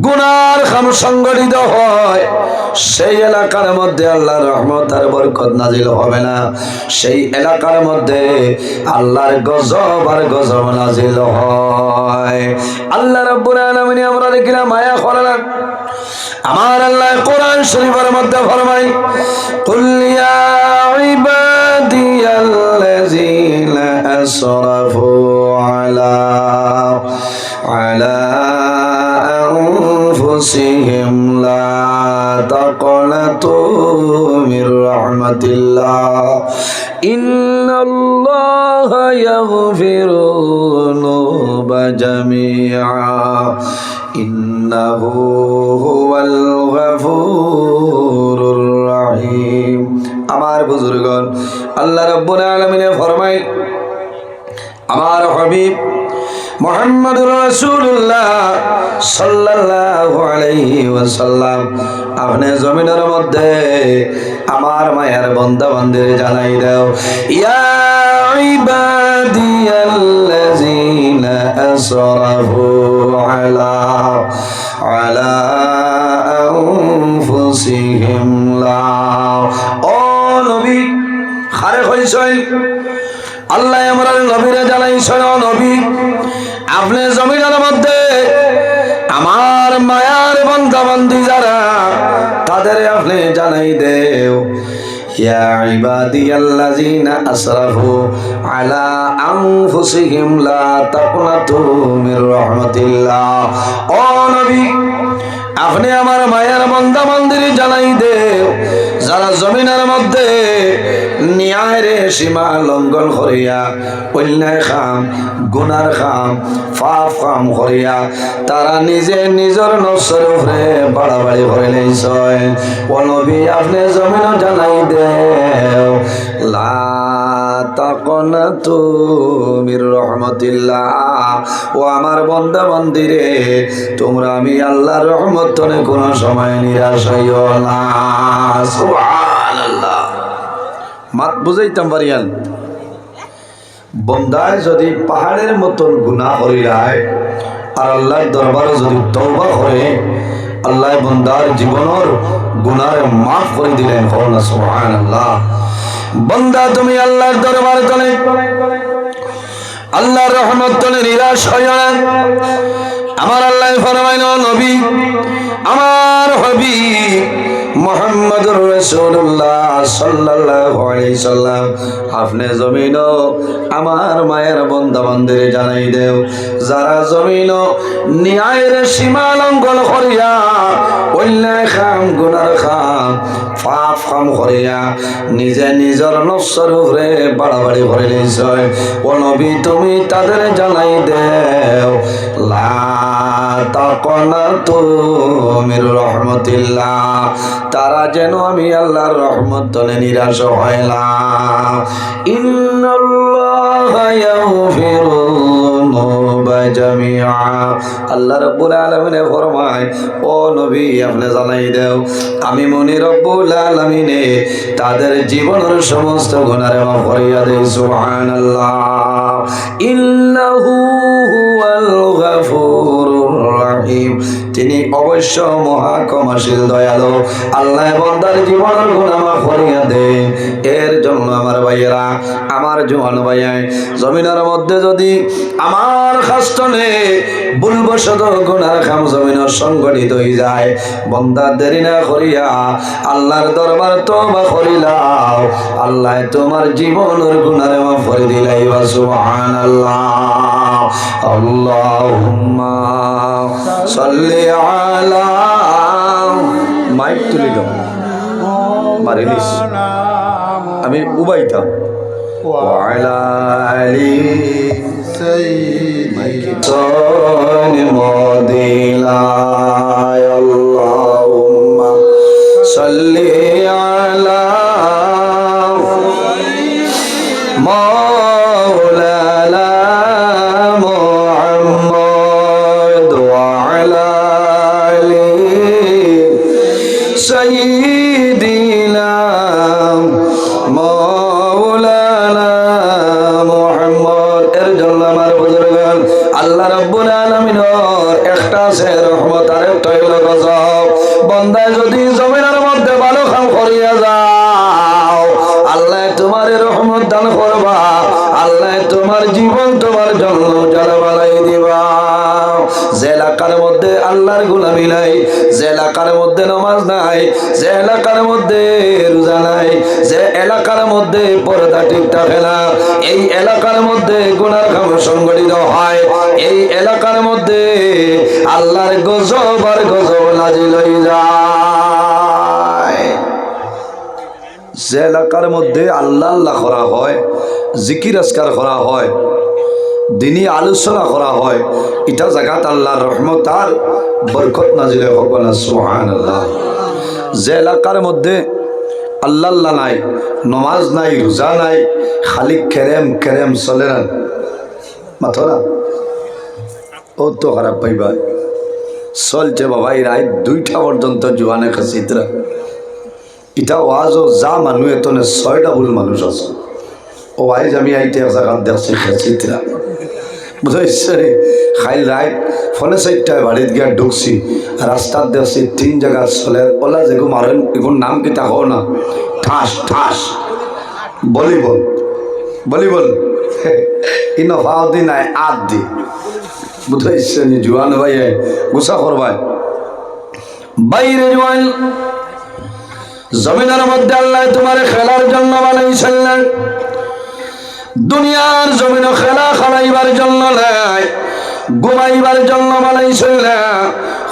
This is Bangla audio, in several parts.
গুনার কাম সংগঠিত হয়, সেই এলাকার মধ্যে আল্লাহর রহমত আর বরকত নাজিল হবে না। সেই এলাকার মধ্যে আল্লাহর গজব আর গজব নাজিল হয়। আল্লাহ রাব্বুল আলামিন আমরা দেখিলাম মায়া করেন। আমার আল্লাহ কোরআন শরীফের মধ্যে ফরমায়, কুল ইয়া ইবাদিয়াল্লাযীনা আসরাফু আলা আনফুসিহিম লা তাকনাতু মির রাহমাতিল্লাহ ইন্নাল্লাহা ইয়াগফিরুয-যুনুবা জামিআ ইন্নাহু হুয়াল গফুরুর রহিম। আমার বুজুর্গণ, আল্লাহ রাব্বুল আলামিন ফরমায়, আমার হাবিব মুহাম্মদুর রাসূলুল্লাহ সাল্লাল্লাহু আলাইহি ওয়াসাল্লাম আপনি জমিনের মধ্যে আমার মায়ের বান্দা বান্দিরে জানাই দাও, ইয়া ইবাদিয়াল্লাযীনা আসরাফু আলা আনফুসিহিম লা। ও নবী, খারে কইছই আল্লাহ আমরা নবীরে জানাইছেন, ও নবী আপনি জমিনের মধ্যে আমার মায়ার বান্দা বান্দি যারা তাদের আপনি জানাই দেও, ইয়া ইবাদিয়াল্লাযীনা আসরাফু আলা আনফুসিহিম লা তাকনাতু মির রাহমাতিল্লাহ। ও নবী আপনি আমার মায়ের বান্দা বান্দির জানাই দেও যারা জমিনের মধ্যে ন্যায়ের সীমা লঙ্ঘন করিয়া অন্যায় খাম গুনার খাম পাপ কাম করিয়া তারা নিজে নিজের নফসের উপরে বাড়াবাড়ি করে লইছে। ও নবী আপনি জমিন জানাই দেও, লা তাকনাতু মির রাহমাতিল্লাহ। ও আমার বান্দা বান্দিরে তোমরা আমি আল্লাহর রহমত তনে কোন সময় নিরাশ হইও না। সুবহানাল্লাহ। মাত বুঝাইতাম পারিয়ান, বন্দায় যদি পাহাড়ের মতন গুনাহ করিলায় আর আল্লাহর দরবারে যদি তওবা করে, আল্লাহ বন্দার জীবনের গুনাহ মাফ করে দিলেন। না সুবহানাল্লাহ। বন্দা তুমি আল্লাহর দরবারে তলে আল্লাহর রহমত তলে নিরাশ হইও না। আমার আল্লাহ ফরমাইল, নবী আমার হাবিব মুহাম্মদুর রাসূলুল্লাহ সাল্লাল্লাহু আলাইহি সাল্লাম আপনি জমিন আমার মায়ের বান্দা বান্দিরে জানাই দেও যারা জমিন ন্যায়ের সীমা লঙ্ঘন করিয়া অন্যায় খাম গুনার খাম পাপ কাম করিয়া নিজে নিজের নফসের উপরে বাড়াবাড়ি করে লইছে। ও নবী তুমি তাদের জানাই দেও, লা তাকনাতু মির রাহমাতিল্লাহ, তারা যেন আমি আল্লাহর রহমত তলে নিরাশ হয় না। ইন্নাল্লাহা ইয়াগফিরুয-যুনুবা জামিআ। আল্লাহ রাব্বুল আলামিন ফরমায়, ও নবী আপনি জানাই দেও আমি মনি রব্বুল আলামিনে তাদের জীবনের সমস্ত গুনাহ মাফ করিয়া দেই। সুবহানাল্লাহ। ইন্নাহু হুয়াল গফুরুর রহিম, তিনি অবশ্য মহা ক্ষমাশীল দয়ালু। আল্লাহ বান্দার জীবনের গুনাহ মাফ করিয়া দেন। এর জন্য আমার ভাইয়েরা, আমার জওয়ান ভাইয়াই, জমিনের মধ্যে যদি আমার খাস্তনে ভুলবশত গুনার কাম জমিনের সংগঠিত হয়ে যায়, বান্দা দেরি না করিয়া আল্লাহর দরবার তওবা করিলাও, আল্লাহ তোমার জীবনের গুনাহ মাফ করে দিলাইবা। সুবহানাল্লাহ। আল্লাহুম্মা সাল্লি আলা, মাইক তুলি দাও মারিলিস, আমি উবাইতাম ওয়ালা আলি সাইয়্যিদিনা মদিনা। আল্লাহুম্মা সাল্লি আলা মাওলানা মুহাম্মদ ওয়া আলা আলি সাইয়্যিদিনা মাওলানা মুহাম্মদ। এর জন্য আমার বুজুর্গগণ, আল্লাহ রাব্বুল আলামিনের একটা আছে রহমত আর একটা হইল গজব। বান্দায় যদি জমিনের মধ্যে ভালো কাম করিয়া যাও, আল্লাহ তোমার রহমত দান করবা, আল্লাহ তোমার জীবন তোমার জন্য উজাড় বানাই দিবা। যে এলাকার মধ্যে আল্লাহর গোলামি নাই, যে এলাকার মধ্যে নামাজ নাই, যে এলাকার মধ্যে রোজা নাই, যে এলাকার মধ্যে পর্দা ঠিক থাকে না, এই এলাকার মধ্যে গুনার কাম সংগঠিত হয়, এই এলাকার মধ্যে আল্লাহর গজব আর গজব নাজিল হয়ে যায়। যে এলাকার মধ্যে আল্লাহ আল্লাহ করা হয়, জিকির আজকার করা হয়, দিনী আলোচনা করা হয়, এটা জায়গাত আল্লাহর রহমত আর বরকত নাজিল হোক না, সুবহানাল্লাহ। যে এলাকার মধ্যে আল্লাহ আল্লাহ নাই, নমাজ নাই, রোজা নাই, খালি কেরেম কেরেম চলে না, মাথো না, ও তো খারাপ পাইবা চলছে বাবা। এই রাত 2টা পর্যন্ত জোয়ানে খাসিতরা, এটা ওয়াজও যা মানুষ এতনে 6টা ভুল মানুষ আছে। ও আইজ আমি আইতে জায়গাত দেখছি খাসিতরা, বুঝাইছে খাইল রাত ফলে 4টায় বাড়িতে গিয়া ঢুকছি, রাস্তার দেখছি 3 জায়গা চলে ওলা যেগু মারেন, এগুর নাম কি তা হো না, ঠাস ঠাস ভলিবল, ভলিবল ইনো ফাউদি নাই আদ দি, বুঝাইছে নি জোয়ান ভাই গুসা করবাই বাইরে জোয়ান। জমিনের মধ্যে আল্লাহ তোমার খেলার জন্য বানাইছেন না, দুনিয়ার জমিন খেলা খেলাইবার জন্য নাই, ঘুমাইবার জন্য বানাইছেন না,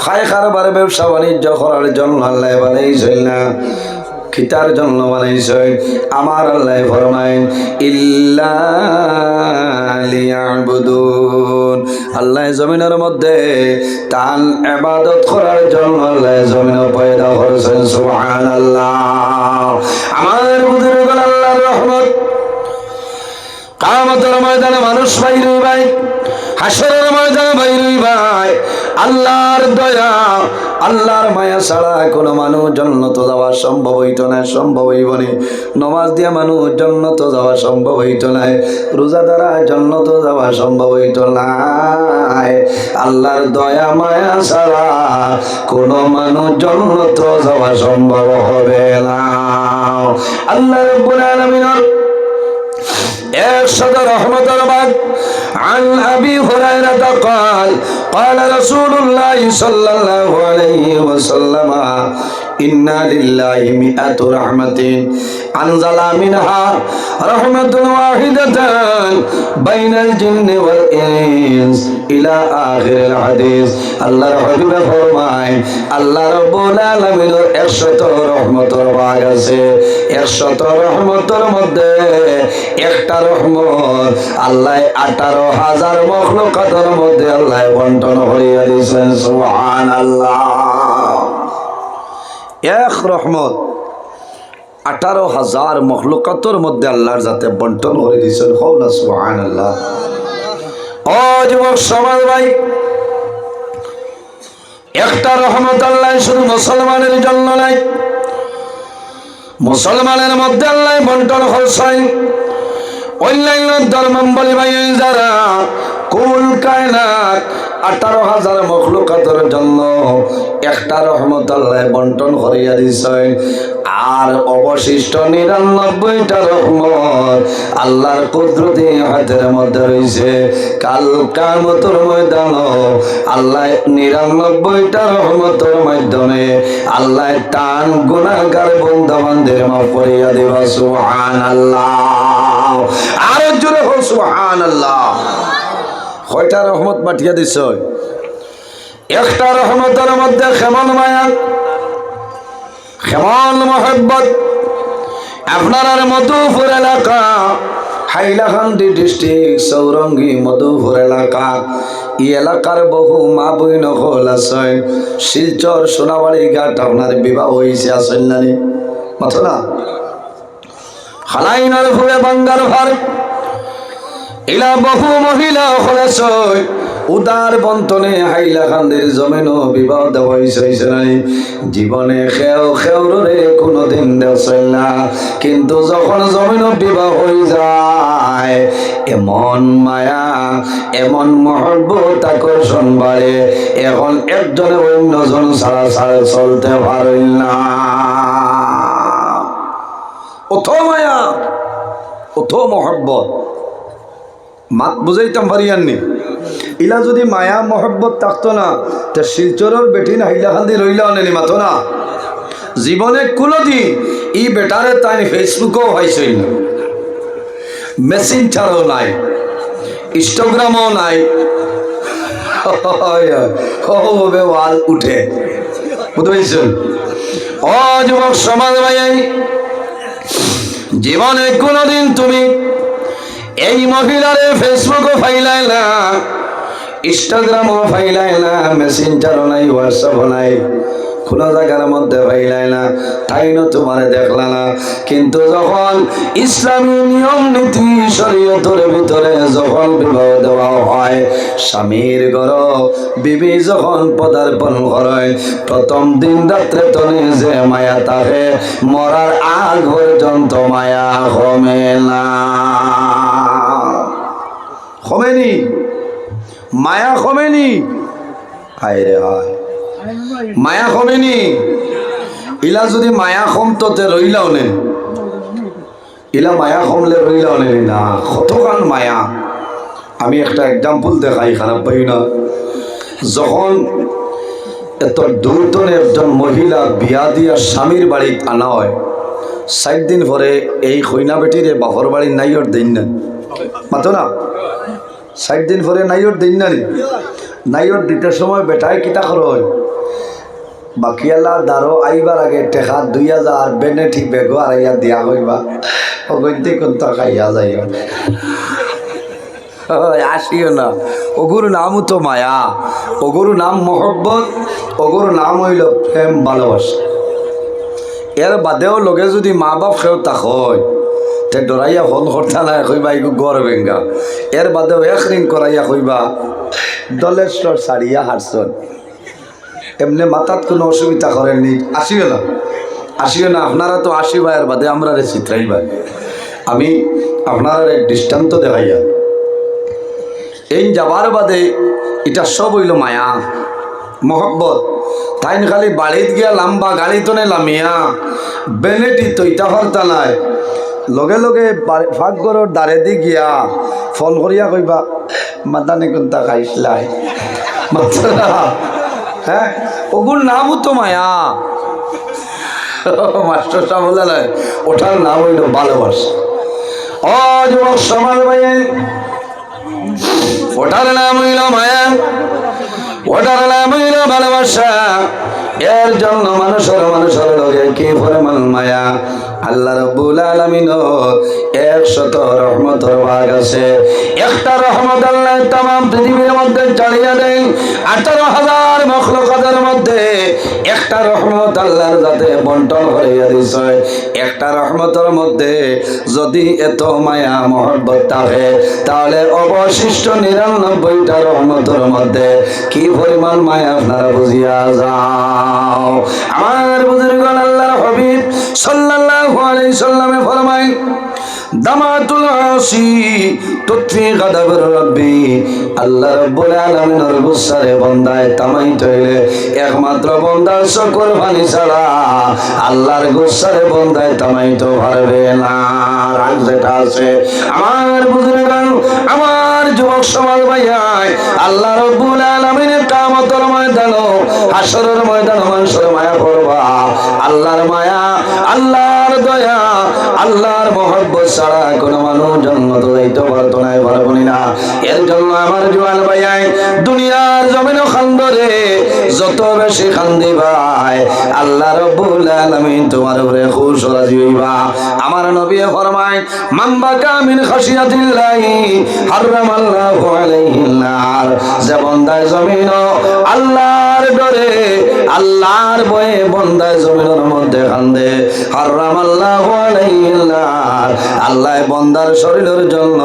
খাই খারবার ব্যবসা বাণিজ্য করার জন্য আল্লাহ বানাইছেন না, খিতার জন্য বানাইছে। আমার আল্লাহ ফরমায় ইল্লা লিয়াবুদুন, আল্লাহ জমিনের মধ্যে তার ইবাদত করার জন্য আল্লাহ জমিন পয়দা করেছেন, সুবহানাল্লাহ। আমার বুজুর্গগণ আল্লাহর রহমত, কিয়ামতের ময়দানে মানুষ বাইরে ভাই, হাসরের ময়দানে বাইরে ভাই, আল্লাহর দয়া আল্লাহর মায়া ছাড়া কোনো মানুষ জান্নাতে যাওয়া সম্ভব হইতো না, সম্ভব হইব না। নামাজ দিয়া মানুষ জান্নাতে যাওয়া সম্ভব হইতো না, রোজা দ্বারা জান্নাতে যাওয়া সম্ভব হইতো না। আল্লাহর দয়া মায়া ছাড়া কোনো মানুষ জান্নাতে যাওয়া সম্ভব হবে না। আল্লাহ রাব্বুল আলামিনের একশত রহমতের বাগ। عن أبي هريرة قال قال رسول الله صلى الله عليه وسلم إن لله 100 رحمة أنزل منها رحمة واحدة بين الجن والإنس إلى آخر الحديث। الله حبيب فرمائے আল্লাহ রাব্বুল আলামিনের 100 রহমতের ভাগ আছে, 100 রহমতের মধ্যে একটা রহমত আল্লাহ 18,000 মখলুকাতের মধ্যে আল্লাহ বন্টন করিয়া দিয়েছেন, সুবহানাল্লাহ। এক রহমত 18,000 মখলুকাতের মধ্যে আল্লাহর যাতে বন্টন করে দিয়েছেন, হও না সুবহানাল্লাহ। ও যুবক সমাজ ভাই, একটা রহমত আল্লাহ শুধু মুসলমানের জন্য নাই, মুসলমানের মধ্যে আল্লাহ বন্টন করছেন। অন্যান্য ধর্মাবলী ভাই যারা কুল কায়নাত 18,000 মখলুকাতের জন্য একটা রহমত আল্লাহ বন্টন করিয়া দিয়েছেন, আর অবশিষ্ট 99টা রহমত আল্লাহর কুদরতি হাতের মধ্যে রয়েছে। কাল কিয়ামতের ময়দানে আল্লাহ 99টা রহমতের মাধ্যমে আল্লাহ তান গুনাহগার বান্দা বান্দির মাফ করিয়া দিবা, সুবহানাল্লাহ। আর জোরে হোক সুবহানাল্লাহ। কয়টা রহমত পাঠিয়ে দিছ? একটা রহমতের মধ্যে কেমন মায়া, কেমন মহব্বত। আপনার মধুপুর এলাকা, হাইলাকান্দি ডিস্ট্রিক্ট, চৌরঙ্গী মধুপুর এলাকা, এই এলাকার বহু মা বই নকল আছে। শিলচর সোনাবাড়ি ঘাট আপনার বিবাহ হয়েছে, আসেন নানি মাথো না। খালাইনার ফুলে বাঙ্গার ভার, ইলা বহু মহিলা হলেছ উদার বন্তনে হাইলাকান্দির জমিনও বিবাহ দেওয়া হয়েছে নাই জীবনে খেউরে কোনোদিন দেওয়া না কিন্তু যখন জমিনও বিবাহ হয়ে যায় এমন মায়া এমন মহব্বত আকর্ষণ বাড়ে এখন একজনে অন্যজন ছাড়া ছাড়া চলতে পারে না অথ মায়া অথ মহব্বত মাত বুঝাইতাম পারিয়াননি ইলা যদি মায়া মহব্বত থাকতো না তা শিলচরের বেটি না হাইলাকান্দি রইলাও নেনি মাতো না জীবনে কোনোদিন ই বেটারে তাই ফেসবুকও হয়েছিল না মেসেঞ্জারও নাই ইনস্টাগ্রামও নাই হবে ওয়াল উঠে বুঝতে ও যুবক সমাজ ভাই জীবনে কোনোদিন তুমি এই মহিলারে ফেসবুকও ফাইলাই না ইনস্টাগ্রামও ফাইলাই না মেসেঞ্জারও নাই হোয়াটসঅ্যাপও নাই কোনো জায়গার মধ্যে ফাইলাই না তাই না তোমার দেখলা না কিন্তু যখন ইসলামী নিয়ম নীতি শরীয়তের ভিতরে যখন বিবাহ দেওয়া হয় স্বামীর ঘর বিবি যখন পদার্পণ করে প্রথম দিন রাত্রে তনে যে মায়া তাহে মরার আগ পর্যন্ত মায়া কমে না কমেনি মায়া কমেনি হায় রে হায় মায়া কমেনি ইলা যদি মায়া কমতো তে রইলাও নে ইলা মায়া কমলে রইলাও নে না কতখান মায়া আমি একটা এক্সাম্পল দেখাই খারাপ পাই না যখন এত দূরতনে একজন মহিলা বিয়া দিয়া স্বামীর বাড়ি আনা হয় 7 দিন পরে এই কইনা বেটিরে বাপর বাড়ির নাইয়র দিন না মাতো না 7 দিন পরে নাইয়র দিন না নাইয়র দিতে সময় বেটায় কিতা হয় বাকিয়ালা দারো আইবার আগে টেকা 2000 বেনে ঠিক বেগো আর ইয়া দিয়া হইবা অগন্তি কোন খাইয়া যাইও আসিও না ওগুরু নামও তো মায়া ওগুরু নাম মহব্বত ওগুরু নাম হইল প্রেম ভালোবাসা এর বাদেও লগে যদি মা বাপ খেয়েও তাক হয় তে ডরাইয়া ফোন করতে না কইবা এগু গড় বেঙ্গা এর বাদেও এক রিং করাইয়া কইবা দলের স্টোর সারিয়া হারছন এমনি মাথাত কোনো অসুবিধা করেননি আসিও না আপনারা তো আসিবা এর বাদে আমরা রে চিত্রাইবা আমি আপনার এক দৃষ্টান্ত দেখাইয়া এই যাবার বাদে এটা সব হইল মায়া মহব্বত তাইন খালি বাড়িত গিয়া লাম্বা গাড়ি তো লামিয়া বেনেটি তৈতা হরতা নাই লগে লগে ফাঁকঘরের দ্বারে দি গিয়া ফোন করিয়া কইবা মাতানে কোনটা খাইসলাই মাত্রা হ্যাঁ ওগুর নামও তো মায়া মাস্টার সাহেব বলে ওটার নাম হইল ভালোবাসা ও যুবক সমাজ ভাই ওটার নাম হইল মায়া ওটার নাম হইল ভালোবাসা এর জন্য মানুষের লগে কি পরিমাণ মায়া আল্লাহ রাব্বুল আলামিন 100 রহমতের ভাগ আছে একটা রহমত আল্লাহ तमाम পৃথিবীর মধ্যে চালিয়ে দেন 18000 মাখলুকাতের মধ্যে একটা রহমত আল্লাহর জাতে বন্টন করিয়া দিয়েছে একটা রহমতের মধ্যে যদি এত মায়া মহব্বত থাকে তাহলে অবশিষ্ট 99টা রহমতের মধ্যে কি পরিমাণ মায়া আপনারা বুঝিয়া যাও আমার বুজুর্গগণ আল্লাহর হাবিব সাল্লাল্লাহু আলাইহি সাল্লামে ফরমায় দামাতুল আসি তুতফি গাদাবের রব্বি আল্লাহ রাব্বুল আলামিনের গুসারে বান্দায় তামাইতে হইলে একমাত্র বান্দার শুকর পানি ছাড়া আল্লাহর গুসারে বান্দায় তামাইতে পারবে না রাগ যেটা আছে আমার বুজুর্গগণ আমার যুবক সমাজ ভাইয়াই আল্লাহ রাব্বুল আলামিনের কিয়ামতের ময়দানে হাসরের ময়দানে মানুষের মায়া করবা আল্লাহর মায়া আল্লাহর দয়া আল্লাহর মহব্বত ছাড়া কোনো মানুষ জান্নাত যাইতে পারতো না পারবনি না এর জন্য আমার জওয়ান ভাইয়াই দুনিয়ার জমিনে খান্দরে যত বেশি খান্দি ভাই আল্লাহ রাব্বুল আলামিন তোমার উপরে খুশ রাজি হইবা আমার নবী ফরমায় মান বাকা মিন খাশিয়াতিল্লাহি হারামাল্লাহু আলাইহিন নার যে বান্দা জমিন আল্লাহর ডরে আল্লাহর ভয়ে বন্দা জমিনের মধ্যে কান্দে হারামাল্লাহু আলাইহিল নার আল্লাহ বন্দার শরীরের জন্য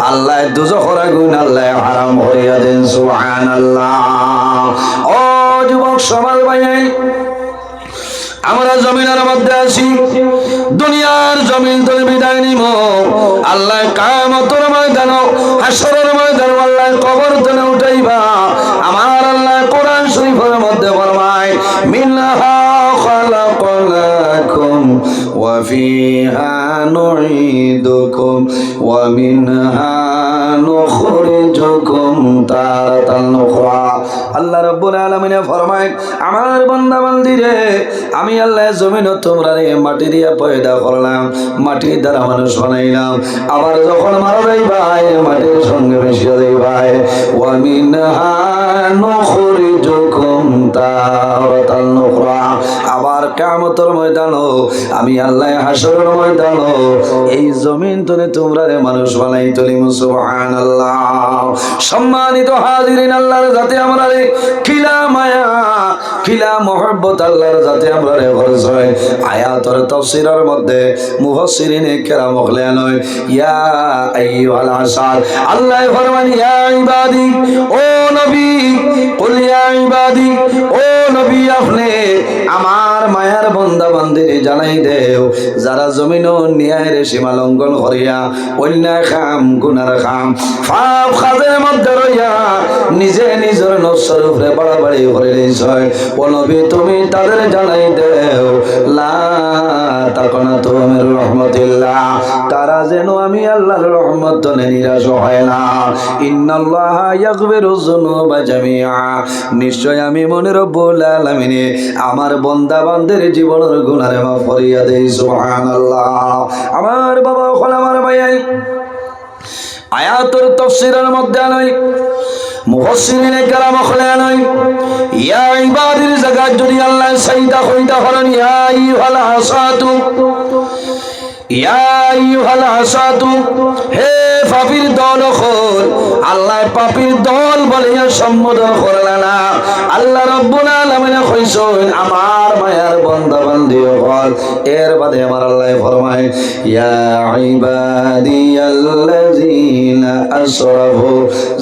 আল্লাহ দুজখের আগুন আল্লাহ হারাম করিয়া দেন সুবহানাল্লাহ। ও যুবক সমাজ ভাই, আমরা জমিনের মধ্যে আছি, দুনিয়ার জমিন থেকে বিদায় নিব। আল্লাহ কিয়ামতের ময়দান, হাশরের ময়দান আল্লাহ কবর থেকে উঠাইবা। আমার আল্লাহ কোরআন শরীফের মধ্যে ফরমায় মিনহা খালাকনাকুম ওয়া ফিহা নুঈদুকুম ওয়া মিনহা নুখরিজুকুম তারাতান উখরা। আল্লাহ রাব্বুল আলামিন ফরমায় আমার বান্দা বান্দিরে, আমি আল্লাহ জমিনে তোমরা মাটি দিয়া পয়দা করলাম, মাটি দ্বারা মানুষ বানাইলাম। আবার যখন মারা যাইবাই মাটির সঙ্গে মিশিয়ে যাইবাই। ওয়া মিনহা নুখরিজুকুম তারাতান উখরা। আবার কিয়ামতের ময়দানও আমি আল্লাহ হাশরের ময়দানও এই জমিন থেকে তোমরা মানুষ বানাই তুলিম সুবহানাল্লাহ। সম্মানিত হাজিরিন, আল্লাহর যাতে আমরা খিলা মায়া খিলা মহব্বত আল্লাহর যাতে আমরা খরচ হয়। আয়াতের তাফসীরের মধ্যে মুফাসসিরিনে কেরাম বলেন ইয়া আইয়ুহাল আসার, আল্লাহ ফরমান ইয়া ইবাদি, ও নবী কুল ইয়া ইবাদি, ও নবী আপনি আমার মায়ার বান্দা বান্দিরে জানাই দেও যারা জমিন ন্যায়ের সীমা লঙ্ঘন করিয়া অন্যায় খাম গুনার খাম পাপ কাজের মধ্যে রইয়া নিজে নিজের নফসের উপরে বাড়াবাড়ি করে নিশ্চয়। ও নবী তুমি তাদের জানাই দেও লা তাকনাতু মির রাহমাতিল্লাহ, তারা যেন আমি আল্লাহর রহমত থেকে নিরাশ হয় না। ইন্নাল্লাহা ইয়াগফিরু যুনুবা জামিআ, নিশ্চয় আমি মনে রব্বুল আলামিন আমার বান্দা বান্দের জীবনের গুনাহ মাফ করিয়া দেই সুবহানাল্লাহ। আমার বাবা ওখানে আমার ভাই আয়াতের তাফসীরের মধ্যে নয় মুফাসসিরিনে কেরাম খলেন ইয়া ইবাদির জায়গা যদি আল্লাহ সাইদা কইতা করেন ইয়া আইয়ুহাল আসাতু, ইয়া আইয়ুহাল আসাতু, হে পাপীর দল হল। আল্লাহ পাপীর দল বলিয়া সম্বোধন করলেন না। আল্লাহ রাব্বুল আলামিন কইছেন আমার মায়ার বান্দা বান্দি হল। এর বাদে আমার আল্লাহ ফরমায় ইয়া ইবাদিয়াল্লাযিনা আসরাফু,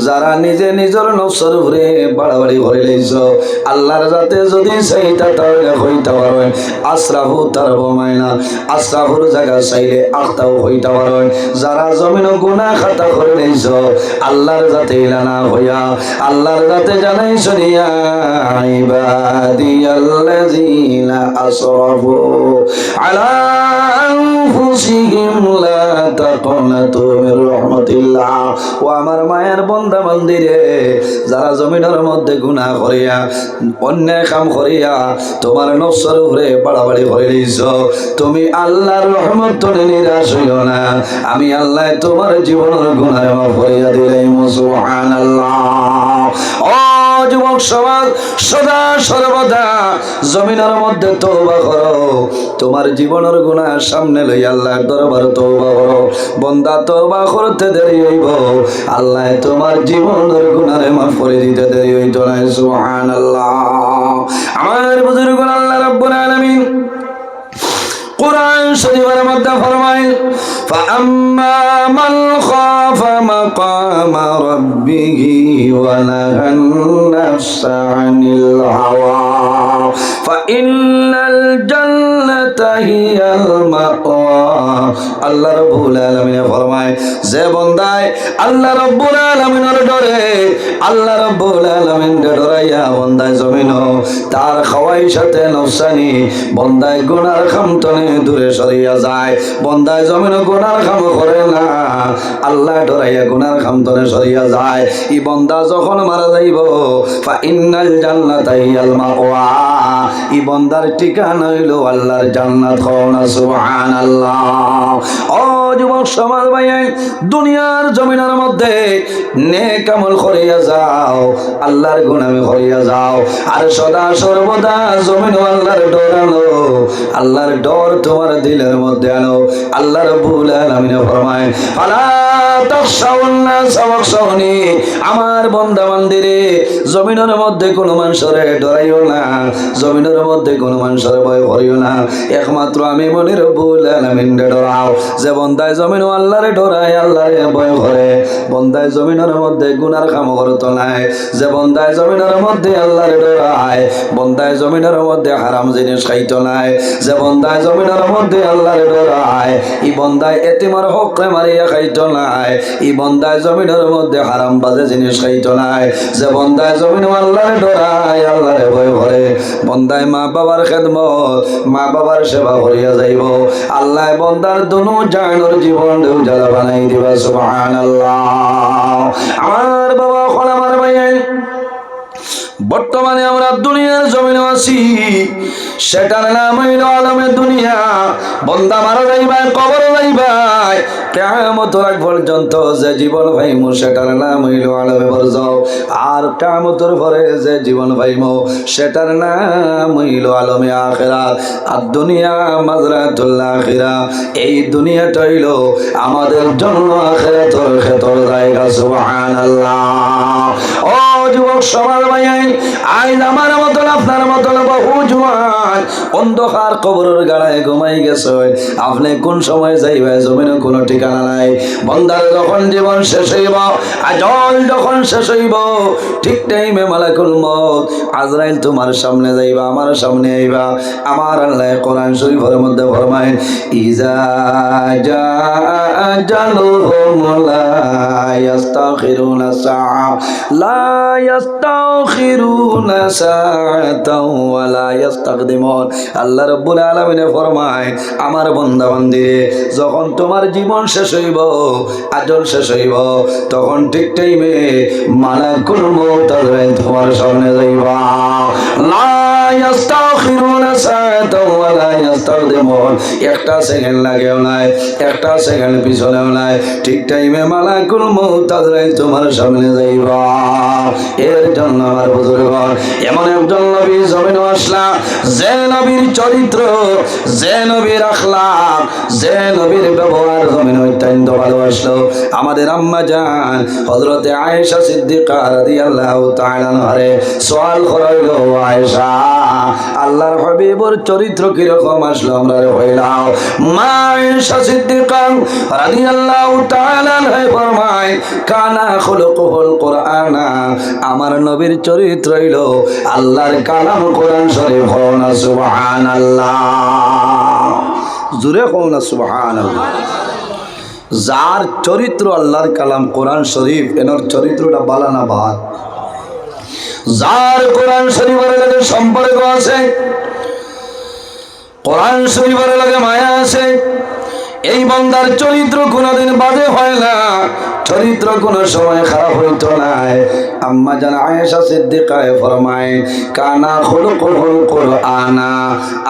যারা নিজে নিজের নফসের উপরে বাড়াবাড়ি করে লইছো আল্লাহর যাতে যদি চাইতা তাহলে হইতে পারেন আসরাফু তার বমাইনা। আসরাফুর জায়গা চাইলে আখতাও হইতে পারেন। যারা জমিন গুনাহ খাতা করে লইছো আল্লাহর যাতে ইলানা হইয়া আল্লাহর যাতে জানাইছো ইয়া ইবাদিয়াল্লাযিনা আসরাফু আলা আনফুসিহিম লা তাকনাতু মির রাহমাতিল্লাহ। ও আমার মায়ের বান্দা বান্দিরে, যারা জমিনের মধ্যে গুনাহ করিয়া অন্যায় কাম করিয়া তোমার নফসের উপরে বাড়াবাড়ি করে লইছো, তুমি আল্লাহর রহমত থেকে নিরাশ হইও না। আমি আল্লাহ তোমার জীবনের গুনাহ মাফ করিয়া দিলাম সুবহানাল্লাহ। ও যুবক সমাজ, সদা সর্বদা জমিনের মধ্যে তওবা করো। তোমার জীবনের গুনাহ সামনে লই আল্লাহর দরবারে তওবা করো। বান্দা তওবা করতে দেরি হইব, আল্লাহ তোমার জীবনের গুনাহ মাফ করে দিতে দেরি হইত না সুবহানাল্লাহ। আমার বুজুর্গ আল্লাহ রাব্বুল আলামিন কুরআন শরীফের মধ্যে ফরমায় ফাআম্মা মান খাফা মাকামা রাব্বিহি ওয়া নাহান নাফসা আনিল হাওয়া ফাইন্নাল জান্নাতা হিয়াল মাওয়া। আল্লাহ রাব্বুল আলামিন ফরমায় যে বান্দায় আল্লাহ রাব্বুল আলামিনের ডরে, আল্লাহ রাব্বুল আলামিন ডরাইয়া বান্দায় জমিন তার খাওয়াইশাতে নফসানি বান্দায় গুনার খামতনে দূরে সরিয়া যায়। বান্দায় জমিন গুনার কাম করে না, আল্লাহ ডরাইয়া গুনার খামতনে সরিয়া যায়। ই বান্দা যখন মারা যাইব ফাইন্নাল জান্নাতা হিয়াল মাওয়া, ই বান্দার ঠিকানা হইল আল্লাহর জান্নাত। না সুবহানাল্লাহ। ও যুবক সমাজ ভাই, দুনিয়ার জমিনের মধ্যে নেক আমল করিয়া যাও, আল্লাহর গুনাহে করিয়া যাও, আর সদা সর্বদা জমিন আল্লাহর ডর আনো, আল্লাহর ডর তোমার দিলের মধ্যে আনো। আল্লাহ রাব্বুল আলামিন ফরমায় ফালা তাখশাউন নাস ওয়াখশাউনি, আমার বান্দা বান্দিরে জমিনের মধ্যে কোনো মানুষের ডরাইও না, জমিন জমিনের মধ্যে কোনো মানুষের ভয় করিও না, একমাত্র আমি মনে রব্বুল আলামিন ডরাও। যে বন্দায় জমিন আল্লাহরে ডরায়, আল্লাহরে ভয় করে, বন্দায় জমিনের মধ্যে গুনার কাম করতো নাই। যে বন্দায় জমিনের মধ্যে আল্লাহরে ডরায়, বন্দায় জমিনের মধ্যে হারাম জিনিস খাইতো নাই। যে বন্দায় জমিনের মধ্যে আল্লাহরে ডরায়, ই বন্দায় এতিমের হকরে মারিয়া খাইতো নাই। ই বন্দায় জমিনের মধ্যে হারাম বাজে জিনিস খাইতো নাই। যে বন্দায় জমিন আল্লাহরে ডরায়, আল্লাহরে ভয় করে, বন্দায় মা বাবার খেদমত, মা বাবার সেবা করিয়া যাইব, আল্লাহ বন্দার দুনু জাহানের জীবন উজালা বানাই দিবা। সুবহানাল্লাহ। আমার বাবা এখন আমার ভাই, বর্তমানে আমরা দুনিয়ার জমিনে আছি, সেটার নাম হইল আলমে দুনিয়া। বন্দা মারা যাইবাই, কবর যাইবাই, কিয়ামত আগ পর্যন্ত যে জীবন পাইমু সেটার নাম হইল আলমে বরজাও। আর কিয়ামতের পরে যে জীবন পাইমু সেটার নাম হইল আলমে আখিরাত। আর দুনিয়া মাজরাতুল আখিরা, এই দুনিয়াটা হইল আমাদের জন্য আখিরাতের খেতর জায়গা। সুবহানাল্লাহ। ও যুবক সমাজ ভাই, আজ আমার মতন আপনার মতন বহু জওয়ান অন্ধকার কবরের গাড়ায় ঘুমাই গেছে। আপনি কোন সময় যাইবে জমিনে কোনো ঠিকানা নাই। বন্দার যখন জীবন শেষ হইব, আজল যখন শেষ হইব, ঠিক টাইমে মালাকুল মউত আজরাইল তোমার সামনে যাইবা, আমার সামনে আইবা। আমার আল্লাহ কোরআন শরীফের মধ্যে ফরমায়, ইজা জা আজালুহুম লা ইস্তাখিরুনা সাআ লা ইস্তাখিরুনা সাআতাও ওয়া লা ইস্তাকদিমুন। আল্লাহ রাব্বুল আলামিন ফরমায়, আমার বান্দা বান্দিরে, যখন তোমার জীবন শেষ হইব, আজল শেষ হইব, তখন ঠিক টাইমে মালাকুল মউত আজরাইল তোমার সামনে যাইবা। লা ইস্তাখিরুনা সাআতাও ওয়া লা ইস্তাকদিমুন। একটা সেকেন্ড লাগেও নাই, একটা সেকেন্ড পিছনেও নাই, ঠিক টাইমে মালাকুল মউত আজরাইল তোমার সামনে যাইবা। এর জন্য আমার বুজুর্গণ, এমন একজন নবী জমিনে আসলা, যে নবীর চরিত্র, যে নবীর আখলাক, যে নবীর ব্যবহার জমিনে অত্যন্ত ভালোবাসলো। আমাদের আম্মা জান হযরতে আয়েশা সিদ্দিকা রাদিয়াল্লাহু তাআলা আনহারে সওয়াল করাইল, আয়েশা, আল্লাহর হাবিবের চরিত্র কি রকম আসলো আমরা হইলাম? মা আয়েশা সিদ্দিকা রাদিয়াল্লাহু তাআলা আনহা ফরমায়, কানা খুলুকুল কুরআনা, আমার নবীর চরিত্র হইল আল্লাহর কালাম কোরআন শরীফ। হও না সুবহানাল্লাহ, জোরে হও না সুবহানাল্লাহ। যার চরিত্র আল্লাহর কালাম কোরআন শরীফ, এনার চরিত্রটা বালা না বাদ। যার কোরআন শরীফের লাগে সম্পর্ক আছে, কোরআন শরীফের লাগে মায়া আছে, এই বান্দার চরিত্র কোনোদিন বাজে হয় না, চরিত্র কোনো সময় খারাপ হইতো না। আম্মা জান আয়েশা সিদ্দিকা ফরমায়, কানা খুলুকুল কুরআনা,